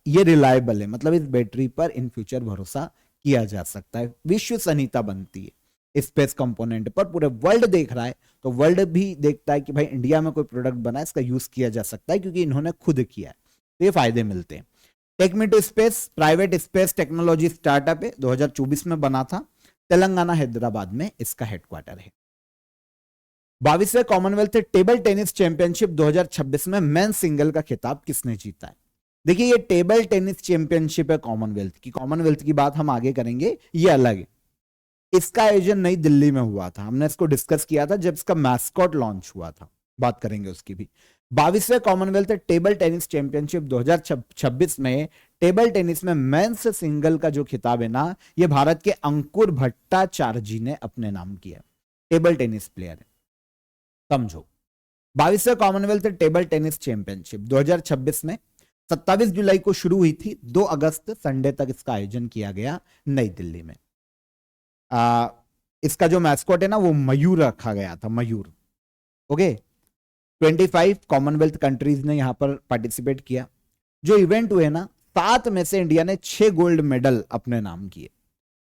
[SPEAKER 1] ये रिलायबल है, मतलब इस बैटरी पर इन फ्यूचर भरोसा किया जा सकता है, विश्वसनीयता बनती है। स्पेस कंपोनेंट पर पूरे वर्ल्ड देख रहा है, तो वर्ल्ड भी देखता है कि भाई इंडिया में कोई प्रोडक्ट बना, इसका यूज किया जा सकता है क्योंकि इन्होंने खुद किया है, तो ये फायदे मिलते हैं। Take me to space private space technology startup है, 2024 में बना था, तेलंगाना हैदराबाद में इसका हेडक्वार्टर है। 22वें कॉमनवेल्थ टेबल टेनिस चैंपियनशिप 2026 में मेन सिंगल का खिताब किसने जीता है? देखिए, ये टेबल टेनिस चैंपियनशिप है कॉमनवेल्थ की बात हम आगे करेंगे, ये अलग है। इसका आयोजन नई दिल्ली में हुआ था, हमने इसको डिस्कस किया था जब इसका मैस्कॉट लॉन्च हुआ था, बात करेंगे उसकी भी। 22वें कॉमनवेल्थ टेबल टेनिस चैंपियनशिप 2026 में टेबल टेनिस में मेंस सिंगल का जो खिताब है ना, ये भारत के अंकुर भट्टाचार्य जी ने अपने नाम किया। टेबल टेनिस प्लेयर है, समझो। 22वें कॉमनवेल्थ टेबल टेनिस चैंपियनशिप 2026 में 27 जुलाई को शुरू हुई थी, 2 अगस्त संडे तक इसका आयोजन किया गया नई दिल्ली में। इसका जो मैस्कॉट है ना वो मयूर रखा गया था, मयूर। ओके, 25 कॉमनवेल्थ कंट्रीज ने यहां पर पार्टिसिपेट किया। जो इवेंट हुए ना, 7 में से इंडिया ने 6 गोल्ड मेडल अपने नाम किए।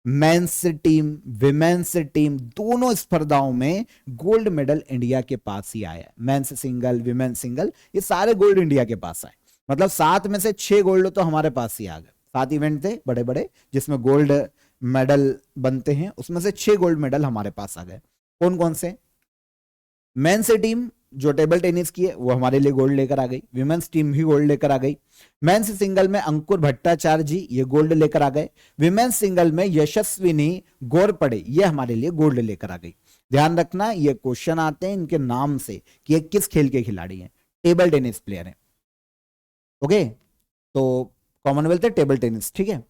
[SPEAKER 1] मेंस टीम, विमेंस टीम, दोनों स्पर्धाओं में गोल्ड मेडल इंडिया के पास ही आया। मेंस सिंगल, विमेंस सिंगल, ये सारे गोल्ड इंडिया के पास आए। मतलब 7 में से 6 गोल्ड तो हमारे पास ही आ गए। 7 इवेंट थे बड़े बड़े जिसमें गोल्ड मेडल बनते हैं, उसमें से 6 गोल्ड मेडल हमारे पास आ गए। कौन कौन से? मेंस टीम जो टेबल टेनिस की है वो हमारे लिए गोल्ड लेकर आ गई, विमेंस टीम भी गोल्ड लेकर आ गई। मेंस सिंगल में अंकुर भट्टाचार्य जी ये गोल्ड लेकर आ गए। विमेंस सिंगल में यशस्विनी घोरपड़े ये हमारे लिए गोल्ड लेकर आ गई। ध्यान रखना ये क्वेश्चन आते हैं इनके नाम से कि ये किस खेल के खिलाड़ी हैं, टेबल टेनिस प्लेयर हैं। ओके, तो कॉमनवेल्थ है टेबल टेनिस, ठीक है।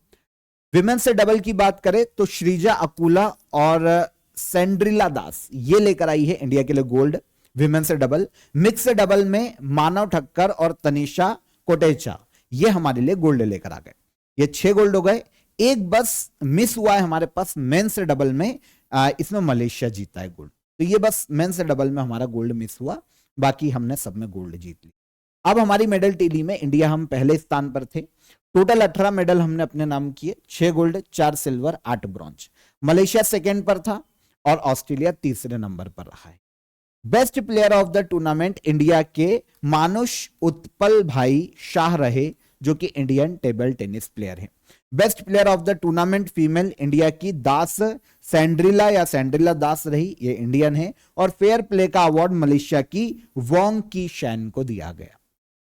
[SPEAKER 1] विमेंस से डबल की बात करें तो श्रीजा अकुला और सेंड्रिला दास ये लेकर आई है इंडिया के लिए गोल्ड विमेन से डबल। मिक्स डबल में मानव ठक्कर और तनिषा कोटेचा ये हमारे लिए गोल्ड लेकर आ गए। ये 6 गोल्ड हो गए। एक बस मिस हुआ है हमारे पास मेन से डबल में, इसमें मलेशिया जीता है गोल्ड। तो ये बस मेन से डबल में हमारा गोल्ड मिस हुआ, बाकी हमने सब में गोल्ड जीत ली। अब हमारी मेडल टेली में इंडिया हम पहले स्थान पर थे। टोटल 18 मेडल हमने अपने नाम किए, 6 gold 4 silver 8 bronze. Malaysia second पर था और ऑस्ट्रेलिया तीसरे नंबर पर रहा है। Best player of the tournament India के मानुष उत्पल भाई शाह रहे जो कि इंडियन टेबल टेनिस प्लेयर हैं। Best player of the tournament female India की दास सैंड्रिला या सैंड्रिला दास रही, ये इंडियन है। और फेयर प्ले का अवार्ड मलेशिया की वोंग की शैन को दिया गया।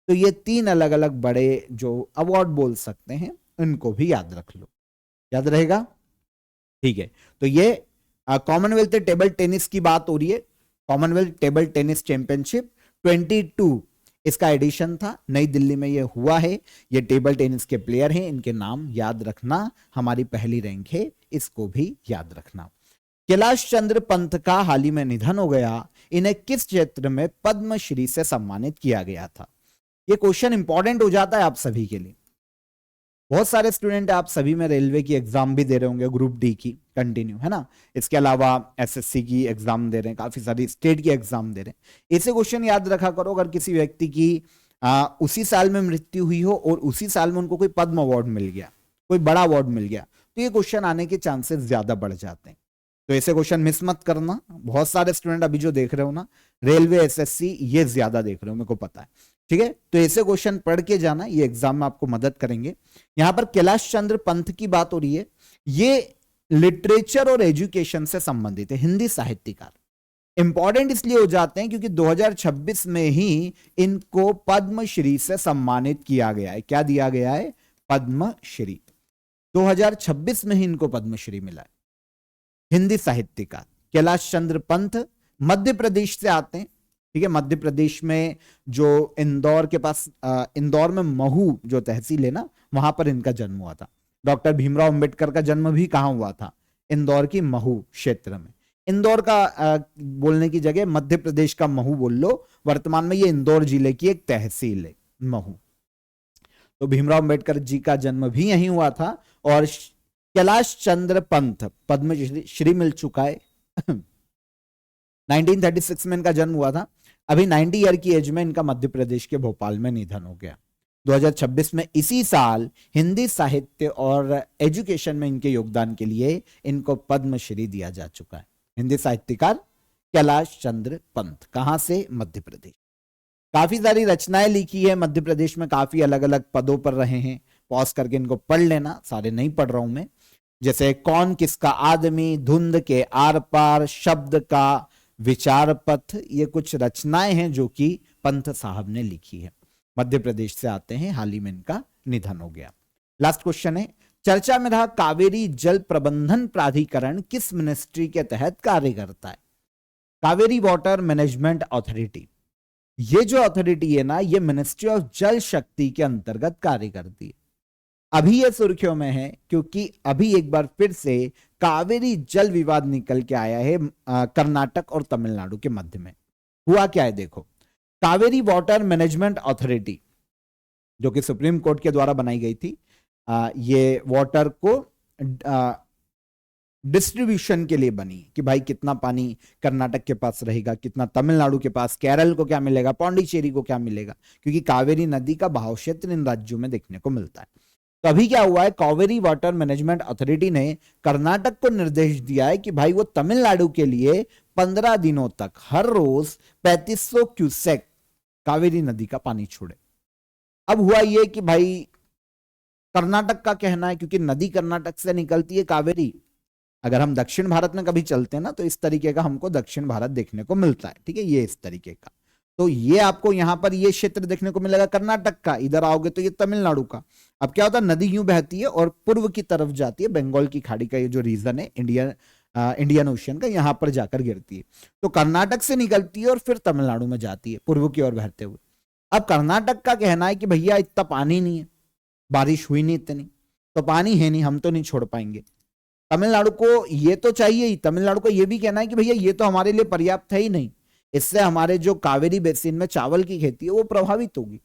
[SPEAKER 1] तो ये 3 अलग अलग बड़े जो अवार्ड बोल सकते हैं इनको भी याद रख लो, याद रहेगा, ठीक है। तो ये कॉमनवेल्थ टेबल टेनिस की बात हो रही है। कॉमनवेल्थ टेबल टेनिस चैंपियनशिप 22 इसका एडिशन था, नई दिल्ली में ये हुआ है। ये टेबल टेनिस के प्लेयर हैं, इनके नाम याद रखना, हमारी पहली रैंक है, इसको भी याद रखना। कैलाश चंद्र पंत का हाल ही में निधन हो गया, इन्हें किस क्षेत्र में पद्मश्री से सम्मानित किया गया था? ये क्वेश्चन इंपॉर्टेंट हो जाता है आप सभी के लिए। बहुत सारे स्टूडेंट आप सभी में रेलवे की एग्जाम भी दे रहे होंगे, ग्रुप डी की कंटिन्यू, है ना। इसके अलावा एसएससी की एग्जाम दे रहे हैं, काफी सारी स्टेट की एग्जाम दे रहे हैं। ऐसे क्वेश्चन याद रखा करो, अगर किसी व्यक्ति की उसी साल में मृत्यु हुई हो और उसी साल में उनको कोई पद्म अवार्ड मिल गया, कोई बड़ा अवार्ड मिल गया, तो ये क्वेश्चन आने के चांसेस ज्यादा बढ़ जाते हैं। तो ऐसे क्वेश्चन मिस मत करना। बहुत सारे स्टूडेंट अभी जो देख रहे हो ना, रेलवे एसएससी ये ज्यादा देख रहे हो, मेरे को पता है, ठीक है। तो ऐसे क्वेश्चन पढ़ के जाना, ये एग्जाम में आपको मदद करेंगे। यहां पर कैलाश चंद्र पंत की बात हो रही है, ये लिटरेचर और एजुकेशन से संबंधित है, हिंदी साहित्यकार। इंपॉर्टेंट इसलिए हो जाते हैं क्योंकि 2026 में ही इनको पद्मश्री से सम्मानित किया गया है। क्या दिया गया है? पद्मश्री। 2026 में ही इनको पद्मश्री मिला है। हिंदी साहित्यकार कैलाश चंद्र पंत मध्य प्रदेश से आते हैं, ठीक है। मध्य प्रदेश में जो इंदौर के पास, इंदौर में महू जो तहसील है ना, वहां पर इनका जन्म हुआ था। डॉक्टर भीमराव अंबेडकर का जन्म भी कहां हुआ था? इंदौर की महू क्षेत्र में। इंदौर का बोलने की जगह मध्य प्रदेश का महू बोल लो। वर्तमान में ये इंदौर जिले की एक तहसील है महू। तो भीमराव अंबेडकर जी का जन्म भी यहीं हुआ था और कैलाश चंद्र पंत पद्मश्री मिल चुका है। 1936 में इनका जन्म हुआ था। अभी 90 ईयर की एज में इनका मध्य प्रदेश के भोपाल में निधन हो गया। 2026 में इसी साल हिंदी साहित्य और एजुकेशन में इनके योगदान के लिए इनको पद्मश्री दिया जा चुका है। हिंदी साहित्यकार कैलाश चंद्र पंत, कहां से? मध्य प्रदेश। काफी सारी रचनाएं लिखी है, मध्य प्रदेश में काफी अलग अलग पदों पर रहे हैं। पॉज करके इनको पढ़ लेना, सारे नहीं पढ़ रहा हूं मैं। जैसे कौन किसका आदमी, धुंध के आर पार, शब्द का विचार पथ, ये कुछ रचनाएं हैं जो कि पंत साहब ने लिखी है। मध्य प्रदेश से आते हैं, हाल ही में इनका निधन हो गया। लास्ट क्वेश्चन है, चर्चा में रहा कावेरी जल प्रबंधन प्राधिकरण किस मिनिस्ट्री के तहत कार्य करता है? Kaveri water management authority. ये जो अथॉरिटी है ना, ये मिनिस्ट्री ऑफ जल शक्ति के अंतर्गत कार्य करती है। अभी ये सुर्खियों में है क्योंकि अभी एक बार फिर से कावेरी जल विवाद निकल के आया है कर्नाटक और तमिलनाडु के मध्य में। हुआ क्या है देखो, कावेरी वाटर मैनेजमेंट अथॉरिटी जो कि सुप्रीम कोर्ट के द्वारा बनाई गई थी, ये वाटर को डिस्ट्रीब्यूशन के लिए बनी कि भाई कितना पानी कर्नाटक के पास रहेगा, कितना तमिलनाडु के पास, केरल को क्या मिलेगा, पौंडीचेरी को क्या मिलेगा, क्योंकि कावेरी नदी का बहाव क्षेत्र इन राज्यों में देखने को मिलता है। तो अभी क्या हुआ है, कावेरी वाटर मैनेजमेंट अथॉरिटी ने कर्नाटक को निर्देश दिया है कि भाई वो तमिलनाडु के लिए 15 दिनों तक हर रोज 3500 क्यूसेक कावेरी नदी का पानी छोड़े। अब हुआ ये कि भाई कर्नाटक का कहना है, क्योंकि नदी कर्नाटक से निकलती है कावेरी। अगर हम दक्षिण भारत में कभी चलते हैं ना, तो इस तरीके का हमको दक्षिण भारत देखने को मिलता है, ठीक है, ये इस तरीके का। तो ये आपको यहां पर ये क्षेत्र देखने को मिलेगा कर्नाटक का। इधर आओगे तो ये तमिलनाडु का। अब क्या होता है, नदी यूं बहती है और पूर्व की तरफ जाती है, बंगाल की खाड़ी का ये जो रीजन है इंडियन ओशियन का, यहां पर जाकर गिरती है। तो कर्नाटक से निकलती है और फिर तमिलनाडु में जाती है पूर्व की ओर बहते हुए। अब कर्नाटक का कहना है कि भैया इतना पानी नहीं है, बारिश हुई नहीं इतनी, तो पानी है नहीं, हम तो नहीं छोड़ पाएंगे। तमिलनाडु को ये तो चाहिए ही, तमिलनाडु को ये भी कहना है कि भैया ये तो हमारे लिए पर्याप्त है ही नहीं, इससे हमारे जो कावेरी बेसिन में चावल की खेती है वो प्रभावित होगी।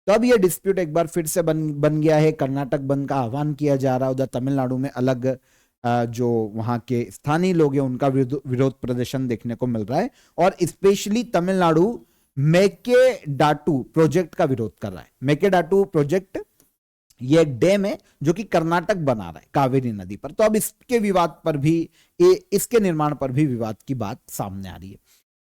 [SPEAKER 1] तो अब ये डिस्प्यूट एक बार फिर से बन गया है। कर्नाटक बंद का आह्वान किया जा रहा है। उधर तमिलनाडु में अलग जो वहां के स्थानीय लोग हैं उनका विरोध प्रदर्शन देखने को मिल रहा है। और स्पेशली तमिलनाडु मेकेडाटू प्रोजेक्ट का विरोध कर रहा है। मेकेडाटू प्रोजेक्ट ये एक डैम है जो कि कर्नाटक बना रहा है कावेरी नदी पर। तो अब इसके विवाद पर भी, इसके निर्माण पर भी विवाद की बात सामने आ रही है।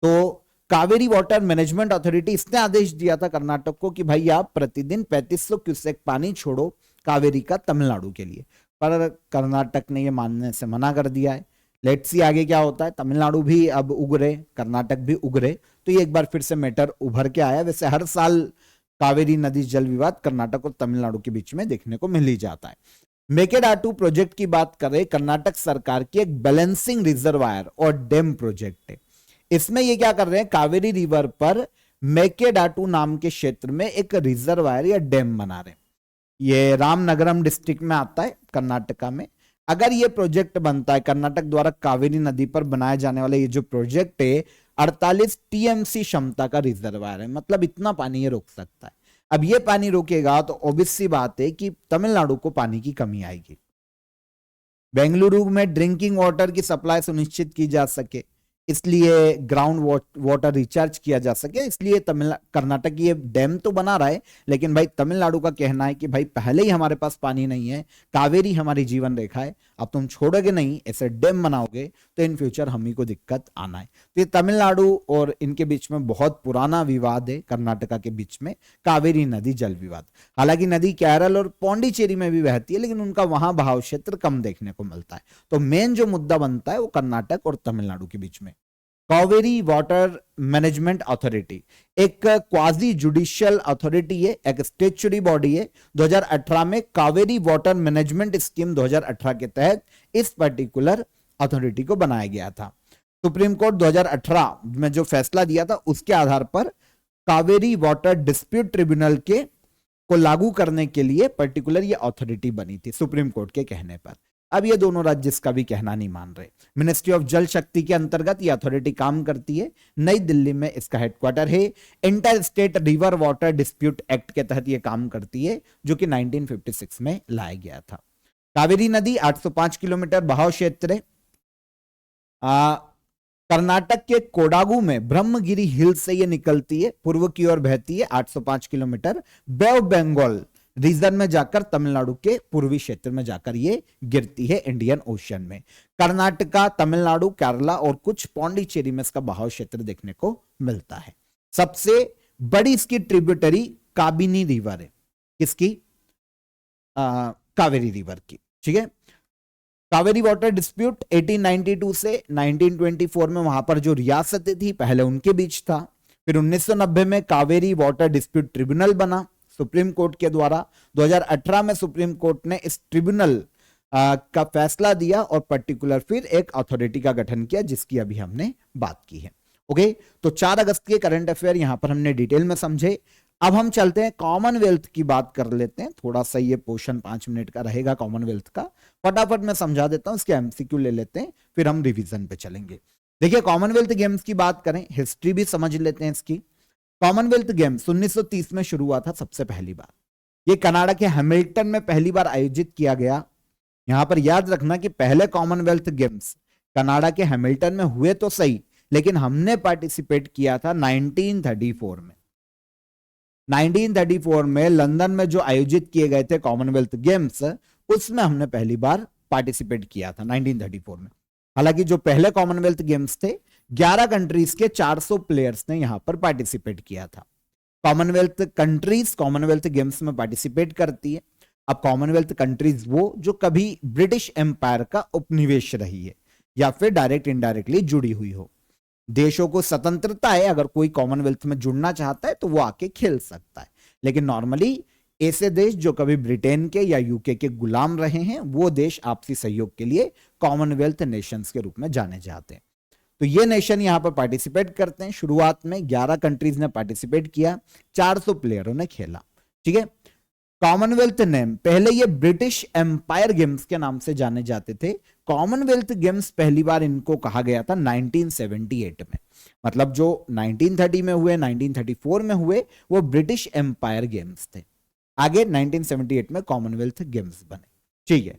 [SPEAKER 1] तो कावेरी वाटर मैनेजमेंट अथॉरिटी, इसने आदेश दिया था कर्नाटक को कि भाई आप प्रतिदिन 3500 क्यूसेक पानी छोड़ो कावेरी का तमिलनाडु के लिए, पर कर्नाटक ने यह मानने से मना कर दिया है। लेट्स सी आगे क्या होता है। तमिलनाडु भी अब उगरे, कर्नाटक भी उगरे, तो ये एक बार फिर से मैटर उभर के आया। वैसे हर साल कावेरी नदी जल विवाद कर्नाटक और तमिलनाडु के बीच में देखने को मिल ही जाता है। मेकेडाटू प्रोजेक्ट की बात करें, कर्नाटक सरकार की एक बैलेंसिंग रिजर्वायर और डैम प्रोजेक्ट है। इसमें ये क्या कर रहे हैं, कावेरी रिवर पर मेकेडाटू नाम के क्षेत्र में एक रिजर्वायर या डैम बना रहे हैं। ये रामनगरम डिस्ट्रिक्ट में आता है कर्नाटका में। अगर ये प्रोजेक्ट बनता है कर्नाटक द्वारा कावेरी नदी पर बनाए जाने वाला ये जो प्रोजेक्ट है 48 टीएमसी क्षमता का रिजर्वायर है, मतलब इतना पानी ये रोक सकता है। अब ये पानी रोकेगा तो ऑब्वियस सी बात है कि तमिलनाडु को पानी की कमी आएगी। बेंगलुरु में ड्रिंकिंग वाटर की सप्लाई सुनिश्चित की जा सके, इसलिए ग्राउंड वाटर रिचार्ज किया जा सके, इसलिए कर्नाटक ये डैम तो बना रहा है। लेकिन भाई तमिलनाडु का कहना है कि भाई पहले ही हमारे पास पानी नहीं है, कावेरी हमारी जीवन रेखा है, अब तुम छोड़ोगे नहीं, ऐसे डैम बनाओगे तो इन फ्यूचर हम ही को दिक्कत आना है। तो ये तमिलनाडु और इनके बीच में बहुत पुराना विवाद है, कर्नाटका के बीच में कावेरी नदी जल विवाद। हालांकि नदी केरल और पौंडीचेरी में भी बहती है, लेकिन उनका वहां बहाव क्षेत्र कम देखने को मिलता है। तो मेन जो मुद्दा बनता है वो कर्नाटक और तमिलनाडु के बीच में। कावेरी वाटर मैनेजमेंट अथॉरिटी एक क्वाजी जुडिशियल अथॉरिटी है, एक स्टेचुरी बॉडी है। 2018 में कावेरी वाटर मैनेजमेंट स्कीम 2018 के तहत इस पर्टिकुलर अथॉरिटी को बनाया गया था। सुप्रीम कोर्ट 2018 में जो फैसला दिया था उसके आधार पर कावेरी वाटर डिस्प्यूट ट्रिब्यूनल के को लागू करने के लिए पर्टिकुलर ये अथॉरिटी बनी थी सुप्रीम कोर्ट के कहने पर। अब ये दोनों राज्य इसका भी कहना नहीं मान रहे। मिनिस्ट्री ऑफ जल शक्ति के अंतर्गत ये अथॉरिटी काम करती है, नई दिल्ली में इसका हेडक्वार्टर है। Inter state river water dispute act के तहत ये काम करती है, जो कि 1956 में लाया गया था। कावेरी नदी 805 किलोमीटर बहाव क्षेत्र है। कर्नाटक के कोडागु में ब्रह्मगिरी हिल से ये निकलती है, पूर्व की ओर बहती है 805 kilometre, bay of Bengal region में जाकर तमिलनाडु के पूर्वी क्षेत्र में जाकर ये गिरती है इंडियन ओशियन में। कर्नाटका, तमिलनाडु, केरला और कुछ पौंडीचेरी में इसका बहाव क्षेत्र देखने को मिलता है। सबसे बड़ी इसकी ट्रिब्यूटरी काबिनी रिवर है, किसकी? कावेरी रिवर की, ठीक है। कावेरी वाटर डिस्प्यूट 1892 से 1924 में वहां पर जो रियासतें थी पहले उनके बीच था। फिर 1990 में कावेरी वाटर डिस्प्यूट ट्रिब्यूनल बना सुप्रीम कोर्ट के द्वारा। 2018 में सुप्रीम कोर्ट ने इस ट्रिब्यूनल का फैसला दिया और पर्टिकुलर फिर एक अथॉरिटी का गठन किया, जिसकी अभी हमने बात की है। ओके, तो 4 अगस्त के करंट अफेयर यहां पर हमने डिटेल में समझे। अब हम चलते हैं कॉमनवेल्थ की बात कर लेते हैं। थोड़ा सा ये पोर्शन 5 मिनट का रहेगा कॉमनवेल्थ का, फटाफट मैं समझा देता हूं, इसके एमसीक्यू ले लेते हैं, फिर हम रिवीजन पे चलेंगे। देखिए, कॉमनवेल्थ गेम्स की बात करें, हिस्ट्री भी समझ लेते हैं इसकी। कॉमनवेल्थ गेम्स 1930 में शुरू हुआ था सबसे पहली बार। ये कनाडा के हैमिल्टन में पहली बार आयोजित किया गया। यहां पर याद रखना कि पहले कॉमनवेल्थ गेम्स कनाडा के हैमिल्टन में हुए तो सही, लेकिन हमने पार्टिसिपेट किया था 1934 में। 1934 में लंदन में जो आयोजित किए गए थे कॉमनवेल्थ गेम्स, उसमें हमने पहली बार पार्टिसिपेट किया था 1934 में। हालांकि जो पहले कॉमनवेल्थ गेम्स थे 11 कंट्रीज के 400 प्लेयर्स ने यहां पर पार्टिसिपेट किया था। कॉमनवेल्थ कंट्रीज कॉमनवेल्थ गेम्स में पार्टिसिपेट करती है। अब कॉमनवेल्थ कंट्रीज वो जो कभी ब्रिटिश एम्पायर का उपनिवेश रही है या फिर डायरेक्ट इनडायरेक्टली जुड़ी हुई हो। देशों को स्वतंत्रता है, अगर कोई कॉमनवेल्थ में जुड़ना चाहता है तो वो आके खेल सकता है, लेकिन नॉर्मली ऐसे देश जो कभी ब्रिटेन के या यूके के गुलाम रहे हैं वो देश आपसी सहयोग के लिए कॉमनवेल्थ नेशंस के रूप में जाने जाते हैं। तो ये नेशन यहां पर पार्टिसिपेट करते हैं। शुरुआत में 11 कंट्रीज ने पार्टिसिपेट किया, 400 प्लेयरों ने खेला। ठीक है, कॉमनवेल्थ नेम, पहले ये ब्रिटिश एम्पायर गेम्स के नाम से जाने जाते थे। कॉमनवेल्थ गेम्स पहली बार इनको कहा गया था 1978 में, मतलब जो 1930 में हुए, 1934 में हुए, वो ब्रिटिश एम्पायर गेम्स थे। आगे 1978 में कॉमनवेल्थ गेम्स बने। ठीक है,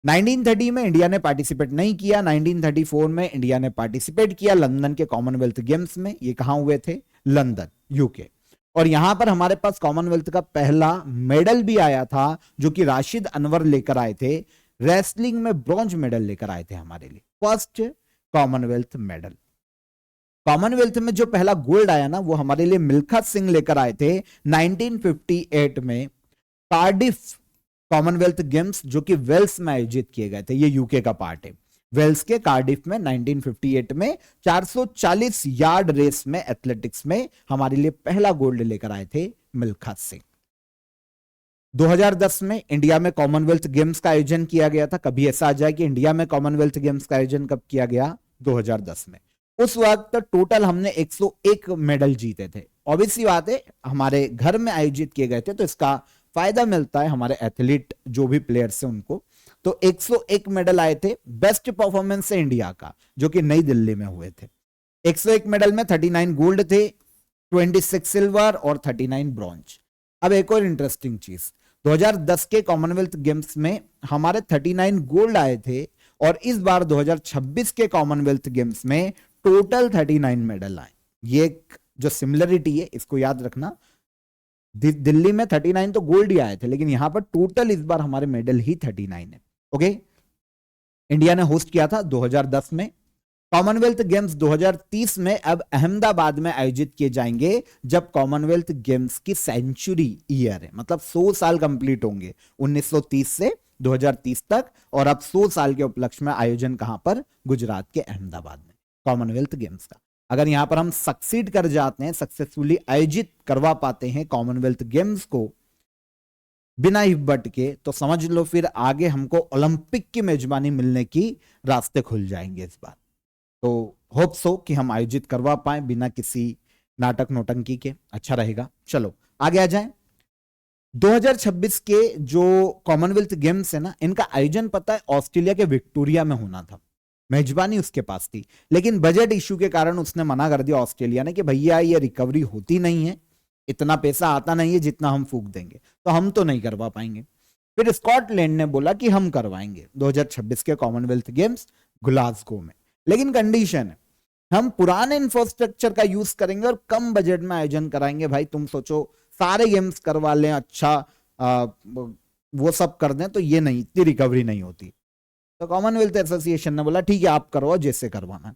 [SPEAKER 1] 1930 में इंडिया ने पार्टिसिपेट नहीं किया, 1934 में इंडिया ने पार्टिसिपेट किया लंदन के कॉमनवेल्थ गेम्स में। ये कहां हुए थे? London, UK. और यहां पर हमारे पास कॉमनवेल्थ का पहला मेडल भी आया था जो कि राशिद अनवर लेकर आए थे। रेसलिंग में ब्रॉन्ज मेडल लेकर आए थे हमारे लिए, फर्स्ट कॉमनवेल्थ मेडल। कॉमनवेल्थ में जो पहला गोल्ड आया ना वो हमारे लिए मिल्खा सिंह लेकर आए थे 1958 में कार्डिफ कॉमनवेल्थ गेम्स, जो कि वेल्स में आयोजित किए गए थे। ये यूके का पार्ट है। वेल्स के कार्डिफ में 1958 में 440 यार्ड रेस में एथलेटिक्स में हमारे लिए पहला गोल्ड लेकर आए थे मिल्खा सिंह। 2010 में इंडिया में कॉमनवेल्थ गेम्स का आयोजन किया गया था। कभी ऐसा आ जाए कि इंडिया में कॉमनवेल्थ गेम्स का आयोजन कब किया गया? 2010 में। उस वक्त टोटल हमने 101 मेडल जीते थे। ऑब्वियसली बात है, हमारे घर में आयोजित किए गए थे तो इसका फायदा मिलता है हमारे एथलीट जो भी प्लेयर्स हैं उनको। तो 101 मेडल आए थे। बेस्ट परफॉर्मेंस है इंडिया का जो कि नई दिल्ली में हुए थे। 101 मेडल में 39 गोल्ड थे, 26 सिल्वर और 39 ब्रॉन्ज। अब एक और इंटरेस्टिंग चीज, 2010 के कॉमनवेल्थ गेम्स में हमारे 39 गोल्ड आए थे और इस बार 2026 के कॉमनवेल्थ गेम्स में टोटल 39 मेडल आए। ये जो सिमिलरिटी है इसको याद रखना। दिल्ली में 39 तो गोल्ड ही आए थे, लेकिन यहां पर टोटल इस बार हमारे मेडल ही 39 है। ओके, इंडिया ने होस्ट किया था 2010 में। कॉमनवेल्थ गेम्स 2030 में अब अहमदाबाद में आयोजित किए जाएंगे, जब कॉमनवेल्थ गेम्स की सेंचुरी ईयर है, मतलब 100 साल कंप्लीट होंगे 1930 से 2030 तक। और अब 100 साल के उपलक्ष्य में आयोजन कहां पर? गुजरात के अहमदाबाद में कॉमनवेल्थ गेम्स का। अगर यहां पर हम सक्सीड कर जाते हैं, सक्सेसफुली आयोजित करवा पाते हैं कॉमनवेल्थ गेम्स को बिना हिब्बट के, तो समझ लो फिर आगे हमको ओलंपिक की मेजबानी मिलने की रास्ते खुल जाएंगे इस बार। तो होप सो कि हम आयोजित करवा पाए बिना किसी नाटक नोटंकी के, अच्छा रहेगा। चलो आगे आ जाएं। 2026 के जो कॉमनवेल्थ गेम्स है ना, इनका आयोजन पता है ऑस्ट्रेलिया के विक्टोरिया में होना था। मेजबानी उसके पास थी, लेकिन बजट इश्यू के कारण उसने मना कर दिया ऑस्ट्रेलिया ने कि भैया ये रिकवरी होती नहीं है, इतना पैसा आता नहीं है जितना हम फूंक देंगे, तो हम तो नहीं करवा पाएंगे। फिर स्कॉटलैंड ने बोला कि हम करवाएंगे 2026 के कॉमनवेल्थ गेम्स ग्लासगो में, लेकिन कंडीशन है हम पुराने इंफ्रास्ट्रक्चर का यूज करेंगे और कम बजट में आयोजन कराएंगे। भाई तुम सोचो सारे गेम्स करवा लें, अच्छा वो सब कर दें, तो ये नहीं, इतनी रिकवरी नहीं होती। तो कॉमनवेल्थ एसोसिएशन ने बोला ठीक है आप करवाओ जैसे करवाना।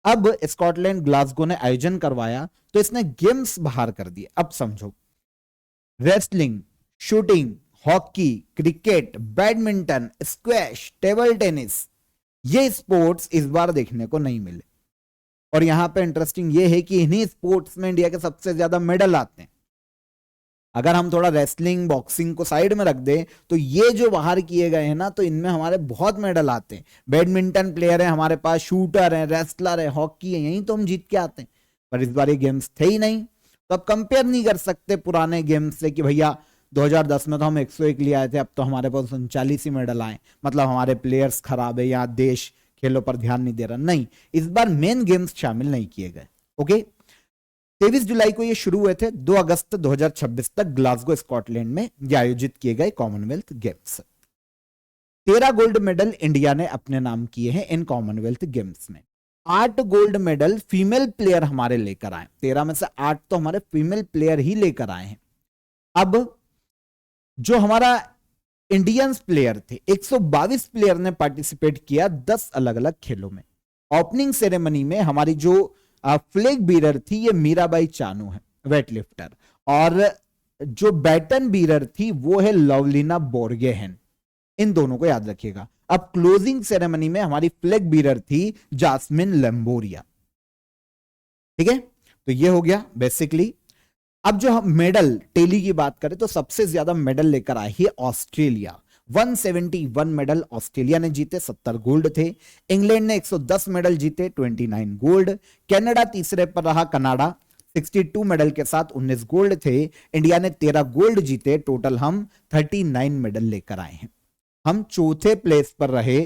[SPEAKER 1] अब स्कॉटलैंड ग्लासगो ने आयोजन करवाया तो इसने गेम्स बाहर कर दिए। अब समझो, wrestling, shooting, hockey, cricket, badminton, squash, table tennis, ये स्पोर्ट्स इस बार देखने को नहीं मिले। और यहां पे इंटरेस्टिंग ये है कि इन्हीं स्पोर्ट्स में इंडिया के सबसे ज्यादा मेडल आते हैं। अगर हम थोड़ा रेसलिंग, बॉक्सिंग को साइड में रख दें तो ये जो बाहर किए गए हैं ना, तो इनमें हमारे बहुत मेडल आते हैं। बैडमिंटन प्लेयर है हमारे पास, शूटर है, रेसलर है, हॉकी है, यहीं तो हम जीत के आते हैं। पर इस बार ये गेम्स थे ही नहीं, तो अब कंपेयर नहीं कर सकते पुराने गेम्स से कि भैया 2010 में तो हम 101 ले आए थे, अब तो हमारे पास 39 ही मेडल आए, मतलब हमारे प्लेयर्स खराब है या देश खेलों पर ध्यान नहीं दे रहा। नहीं, इस बार मेन गेम्स शामिल नहीं किए गए। ओके, 23 जुलाई को ये शुरू हुए थे, 2 अगस्त 2026 तक ग्लासगो स्कॉटलैंड में ये आयोजित किए गए Commonwealth games. 13 gold medal India ने अपने नाम किए हैं इन कॉमनवेल्थ गेम्स में। 8 गोल्ड मेडल फीमेल प्लेयर हमारे लेकर आए, 13 में से 8 तो हमारे फीमेल प्लेयर ही लेकर आए हैं। अब जो हमारा इंडियंस प्लेयर थे, 122 प्लेयर ने पार्टिसिपेट किया 10 अलग अलग खेलों में। ओपनिंग सेरेमनी में हमारी जो फ्लैग बीरर थी ये मीराबाई चानू है, वेट लिफ्टर, और जो बैटन बीरर थी वो है लवलीना बोर्गेहेन। इन दोनों को याद रखिएगा। अब क्लोजिंग सेरेमनी में हमारी फ्लैग बीरर थी जास्मिन लंबोरिया। ठीक है, तो ये हो गया बेसिकली। अब जो हम मेडल टेली की बात करें तो सबसे ज्यादा मेडल लेकर आई है ऑस्ट्रेलिया। 171 मेडल ऑस्ट्रेलिया ने जीते, 70 गोल्ड थे। इंग्लैंड ने 110 मेडल जीते, 29 गोल्ड। कनाडा तीसरे पर रहा, कनाडा 62 मेडल के साथ 19 गोल्ड थे। इंडिया ने 13 गोल्ड जीते, टोटल हम 39 मेडल लेकर आए हैं। हम चौथे प्लेस पर रहे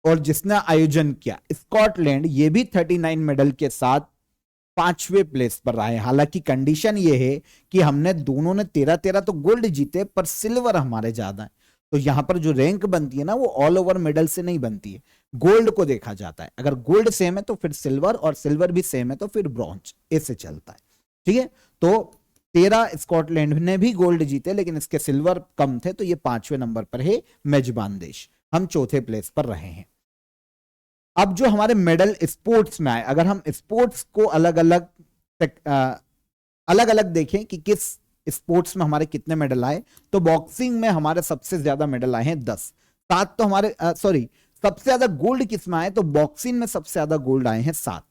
[SPEAKER 1] और जिसने आयोजन किया स्कॉटलैंड, ये भी 39 मेडल के साथ 5वें प्लेस पर रहा है। हालांकि कंडीशन ये है कि हमने दोनों ने 13-13 तो गोल्ड जीते, पर सिल्वर हमारे ज्यादा है। तो यहां पर जो रैंक बनती है ना, वो ऑल ओवर मेडल से नहीं बनती है, गोल्ड को देखा जाता है। अगर गोल्ड सेम है तो फिर सिल्वर, और सिल्वर भी सेम है तो फिर ब्रॉन्ज, ऐसे चलता है। ठीक है, तो 13 स्कॉटलैंड ने भी गोल्ड जीते, लेकिन इसके सिल्वर कम थे, तो ये 5वें नंबर पर है मेजबान देश। हम चौथे प्लेस पर रहे हैं। अब जो हमारे मेडल स्पोर्ट्स में आए, अगर हम स्पोर्ट्स को अलग अलग देखें कि किस स्पोर्ट्स में हमारे कितने मेडल आए, तो बॉक्सिंग में हमारे सबसे ज्यादा मेडल आए हैं 10। 7 तो हमारे सबसे ज्यादा गोल्ड किस में आए, तो बॉक्सिंग में सबसे ज्यादा गोल्ड आए हैं 7,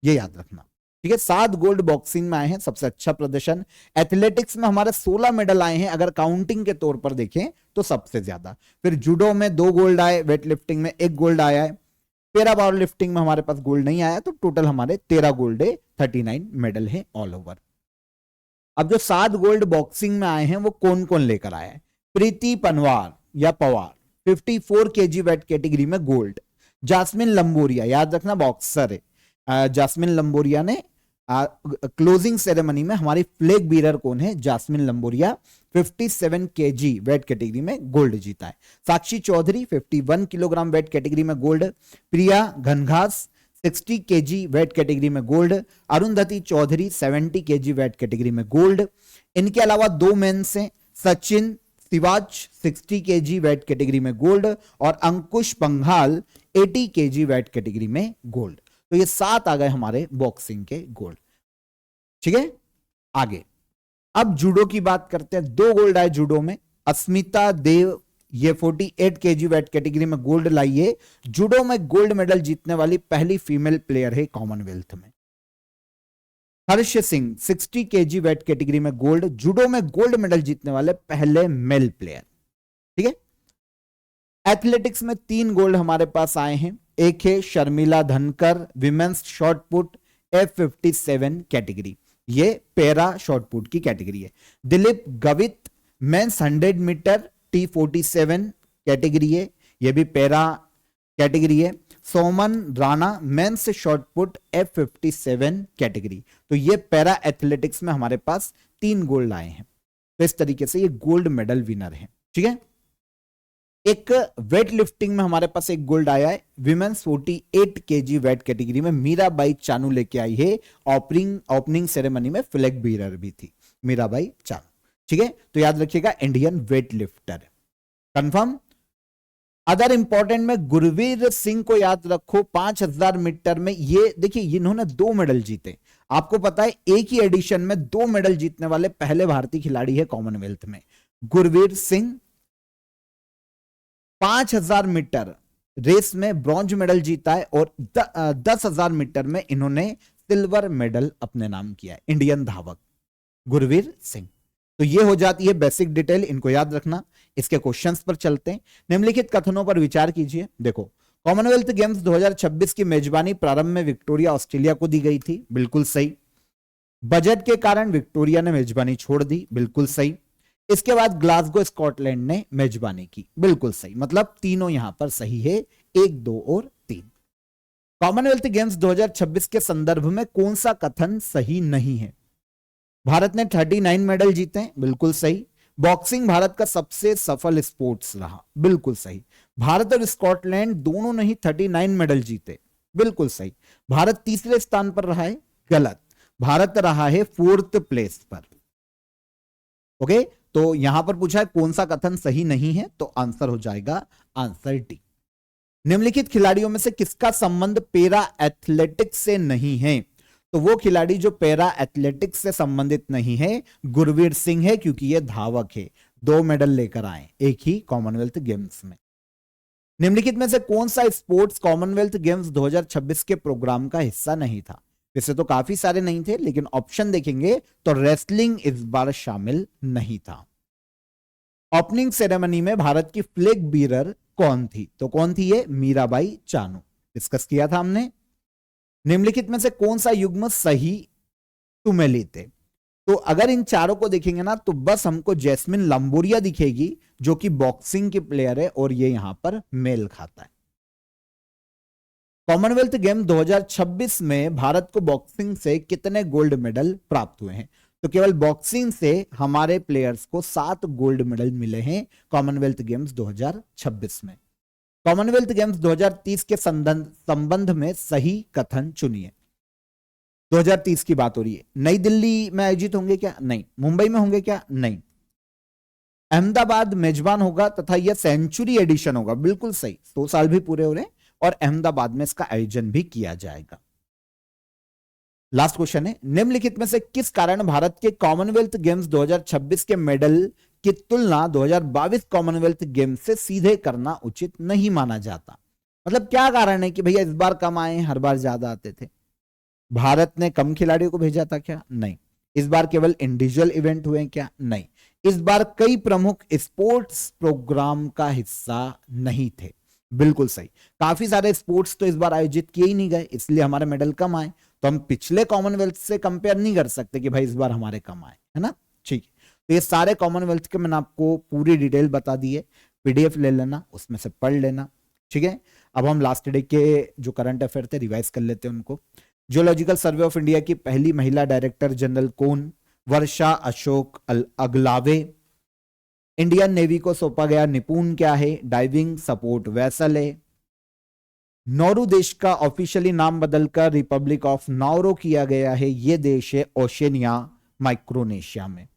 [SPEAKER 1] ये याद रखना। ठीक है, 7 गोल्ड बॉक्सिंग में आए हैं, सबसे अच्छा प्रदर्शन। एथलेटिक्स में हमारे 16 मेडल आए हैं, अगर काउंटिंग के तौर पर देखें तो सबसे ज्यादा। फिर जूडो में 2 गोल्ड आए, वेट लिफ्टिंग में 1 गोल्ड आया है, पैरा पावर लिफ्टिंग में हमारे पास गोल्ड नहीं आया, तो टोटल हमारे 13 गोल्ड है, 39 मेडल है ऑल ओवर। अब जो 7 गोल्ड बॉक्सिंग में आए हैं वो कौन कौन लेकर आए हैं? प्रीति पनवार या पवार 54 केजी वेट कैटेगरी में गोल्ड। जास्मिन लंबोरिया, याद रखना बॉक्सर है, जास्मिन लंबोरिया ने क्लोजिंग सेरेमनी में हमारी फ्लैग बीरर कौन है? Jaismine Lamboria 57 KG weight category में गोल्ड जीता है। Sakshi Chaudhary 51 kilogram weight category में gold. Priya Ghanghas 60 KG weight category में gold. Arundhati Chaudhary 70 KG weight category में गोल्ड। इनके अलावा 2 मेंस हैं, Sachin Siwach 60 KG weight category में गोल्ड और Ankush Panghal 80 KG weight category में गोल्ड। तो ये 7 आ गए हमारे बॉक्सिंग के गोल्ड। ठीक है, आगे अब जूडो की बात करते हैं। 2 गोल्ड आए जूडो में। अस्मिता देव ये 48 केजी वेट कैटेगरी में गोल्ड लाई है। जूडो में गोल्ड मेडल जीतने वाली पहली फीमेल प्लेयर है कॉमनवेल्थ में। Harsh Singh 60 KG weight category में गोल्ड, जूडो में गोल्ड मेडल जीतने वाले पहले मेल प्लेयर। ठीक है, एथलेटिक्स में 3 गोल्ड हमारे पास आए हैं। एक है Sharmila Dhankar women's shot put F57 category, ये पैरा शॉर्ट पुट की कैटेगरी है। Dilip Gavit men's 100 metre T47 category है, ये भी पैरा कैटेगरी है। Soman Rana men's shot put F57 category. तो ये पैरा एथलेटिक्स में हमारे पास 3 गोल्ड आए हैं। तो इस तरीके से ये गोल्ड मेडल विनर है। ठीक है, एक वेट लिफ्टिंग में हमारे पास 1 गोल्ड आया है। विमेंस 48 केजी वेट कैटेगरी में मीराबाई चानू लेके आई है। ओपनिंग सेरेमनी में फ्लैग बीरर भी थी मीराबाई चानू। ठीक है, तो याद रखिएगा Indian weight lifter confirm. Other important में गुरवीर सिंह को याद रखो, 5000 मीटर में ये देखिए इन्होंने 2 मेडल जीते। आपको पता है एक ही एडिशन में 2 मेडल जीतने वाले पहले भारतीय खिलाड़ी है कॉमनवेल्थ में, गुरवीर सिंह। 5000 मीटर रेस में ब्रॉन्ज मेडल जीता है और 10,000 मीटर में इन्होंने सिल्वर मेडल अपने नाम किया है, इंडियन धावक गुरवीर सिंह। तो ये हो जाती है बेसिक डिटेल, इनको याद रखना। इसके क्वेश्चंस पर चलते हैं। निम्नलिखित कथनों पर विचार कीजिए। देखो, कॉमनवेल्थ गेम्स 2026 की मेजबानी प्रारंभ में विक्टोरिया ऑस्ट्रेलिया को दी गई थी, बिल्कुल सही। बजट के कारण विक्टोरिया ने मेजबानी छोड़ दी, बिल्कुल सही। इसके बाद ग्लासगो स्कॉटलैंड ने मेजबानी की, बिल्कुल सही। मतलब तीनों यहां पर सही है, 1, 2 और 3। कॉमनवेल्थ गेम्स 2026 के संदर्भ में कौन सा कथन सही नहीं है? भारत ने 39 मेडल जीते, बिल्कुल सही। बॉक्सिंग भारत का सबसे सफल स्पोर्ट्स रहा, बिल्कुल सही। भारत और स्कॉटलैंड दोनों ने ही 39 मेडल जीते, बिल्कुल सही। भारत तीसरे स्थान पर रहा है, गलत। भारत रहा है 4th प्लेस पर। ओके, तो यहां पर पूछा है कौन सा कथन सही नहीं है, तो आंसर हो जाएगा आंसर डी। निम्नलिखित खिलाड़ियों में से किसका संबंध पैरा एथलेटिक्स से नहीं है? तो वो खिलाड़ी जो पैरा एथलेटिक्स से संबंधित नहीं है गुरवीर सिंह है, क्योंकि ये धावक है। 2 मेडल लेकर आए एक ही कॉमनवेल्थ गेम्स में। निम्नलिखित में से कौन सा स्पोर्ट्स कॉमनवेल्थ गेम्स 2026 के प्रोग्राम का हिस्सा नहीं था? वैसे तो काफी सारे नहीं थे, लेकिन ऑप्शन देखेंगे तो रेसलिंग इस बार शामिल नहीं था। ओपनिंग सेरेमनी में भारत की फ्लैग बीरर कौन थी? तो कौन थी ये? मीराबाई चानू, डिस्कस किया था हमने। निम्नलिखित में से कौन सा युग्म सही तुम्हें लेते? तो अगर इन चारों को देखेंगे ना तो बस हमको जैस्मिन लंबोरिया दिखेगी, जो कि बॉक्सिंग की प्लेयर है और ये यहां पर मेल खाता है। कॉमनवेल्थ गेम 2026 में भारत को बॉक्सिंग से कितने गोल्ड मेडल प्राप्त हुए हैं? तो केवल बॉक्सिंग से हमारे प्लेयर्स को 7 गोल्ड मेडल मिले हैं कॉमनवेल्थ गेम्स 2026 में। कॉमनवेल्थ गेम्स 2030 के संबंध में सही कथन चुनिए। 2030 की बात हो रही है। नई दिल्ली में आयोजित होंगे क्या? नहीं। मुंबई में होंगे क्या? नहीं। अहमदाबाद मेजबान होगा तथा यह सेंचुरी एडिशन होगा, बिल्कुल सही। 100 साल भी पूरे हो रहे हैं और अहमदाबाद में इसका आयोजन भी किया जाएगा। लास्ट क्वेश्चन है, निम्नलिखित में से किस कारण भारत के कॉमनवेल्थ गेम्स 2026 के मेडल की तुलना 2022 कॉमनवेल्थ गेम्स से सीधे करना उचित नहीं माना जाता? मतलब क्या कारण है कि भैया इस बार कम आए, हर बार ज्यादा आते थे? भारत ने कम खिलाड़ियों को भेजा था क्या? नहीं। इस बार केवल इंडिविजुअल इवेंट हुए क्या? नहीं। इस बार कई प्रमुख स्पोर्ट्स प्रोग्राम का हिस्सा नहीं थे, बिल्कुल सही। काफी सारे स्पोर्ट्स तो इस बार आयोजित किए ही नहीं गए, इसलिए हमारे मेडल कम आए। तो हम पिछले कॉमनवेल्थ से कंपेयर नहीं कर सकते कि भाई इस बार हमारे कम आए, है ना? ठीक है, तो ये सारे कॉमनवेल्थ के मैंने आपको पूरी डिटेल बता दी है, पीडीएफ ले लेना, उसमें से पढ़ लेना। ठीक है, अब हम लास्ट डे के जो करंट अफेयर थे रिवाइज कर लेते हैं उनको। जियोलॉजिकल सर्वे ऑफ इंडिया की पहली महिला डायरेक्टर जनरल कौन? वर्षा अशोक अगलावे। इंडियन नेवी को सौंपा गया निपुण क्या है? डाइविंग सपोर्ट वेसल है। नौरू देश का ऑफिशियली नाम बदलकर रिपब्लिक ऑफ नाउरो किया गया है, यह देश है ओशेनिया माइक्रोनेशिया में।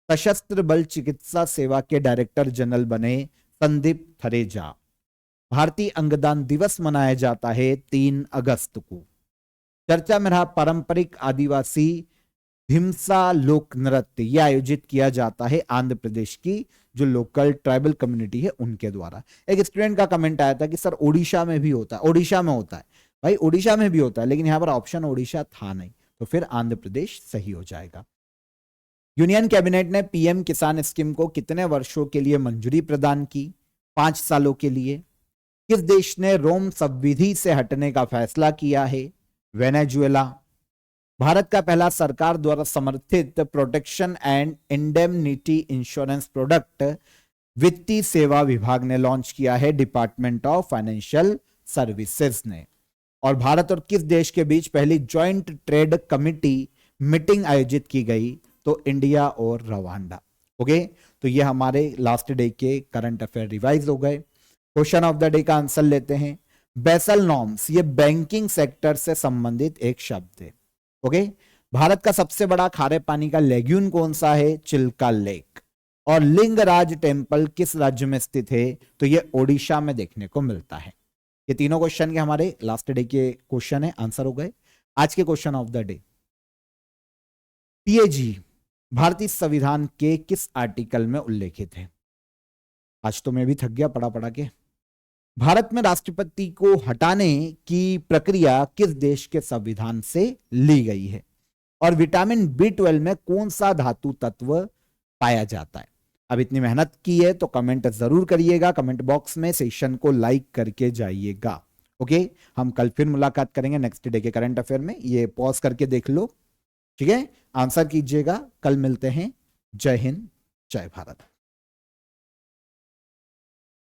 [SPEAKER 1] सशस्त्र बल चिकित्सा सेवा के डायरेक्टर जनरल बने संदीप थरेजा। भारतीय अंगदान दिवस मनाया जाता है 3 अगस्त को। चर्चा में रहा पारंपरिक आदिवासी ढिमसा लोक नृत्य, यह आयोजित किया जाता है आंध्र प्रदेश की जो लोकल ट्राइबल कम्युनिटी है उनके द्वारा। एक स्टूडेंट का कमेंट आया था कि सर ओडिशा में भी होता है। ओडिशा में होता है भाई, ओडिशा में भी होता है, लेकिन यहां पर ऑप्शन ओडिशा था नहीं, तो फिर आंध्र प्रदेश सही हो जाएगा। यूनियन कैबिनेट ने पीएम किसान स्कीम को कितने वर्षों के लिए मंजूरी प्रदान की? 5 सालों के लिए। किस देश ने रोम संविधि से हटने का फैसला किया है? वेनेजुएला। भारत का पहला सरकार द्वारा समर्थित protection and indemnity insurance product वित्तीय सेवा विभाग ने लॉन्च किया है डिपार्टमेंट ऑफ फाइनेंशियल सर्विसेज ने। और भारत और किस देश के बीच पहली ज्वाइंट ट्रेड कमिटी मीटिंग आयोजित की गई? तो इंडिया और रवांडा। ओके, तो ये हमारे लास्ट डे के करंट अफेयर रिवाइज हो गए। क्वेश्चन ऑफ द डे का आंसर लेते हैं। बेसल नॉर्म्स, ये बैंकिंग सेक्टर से संबंधित एक शब्द है। ओके, भारत का सबसे बड़ा खारे पानी का लेग्यून कौन सा है? चिल्का लेक। और लिंगराज टेम्पल किस राज्य में स्थित है? तो ये ओडिशा में देखने को मिलता है। ये तीनों क्वेश्चन के हमारे लास्ट डे के क्वेश्चन है, आंसर हो गए। आज के question of the day, PAG भारतीय संविधान के किस आर्टिकल में उल्लेखित है? आज तो मैं भी थक गया पढ़ा पढ़ा के। भारत में राष्ट्रपति को हटाने की प्रक्रिया किस देश के संविधान से ली गई है? और विटामिन B12 में कौन सा धातु तत्व पाया जाता है? अब इतनी मेहनत की है तो कमेंट जरूर करिएगा, कमेंट बॉक्स में सेशन को लाइक करके जाइएगा। ओके, हम कल फिर मुलाकात करेंगे नेक्स्ट डे के करंट अफेयर में। ये पॉज करके देख लो, ठीक है, आंसर कीजिएगा। कल मिलते हैं। जय हिंद, जय भारत।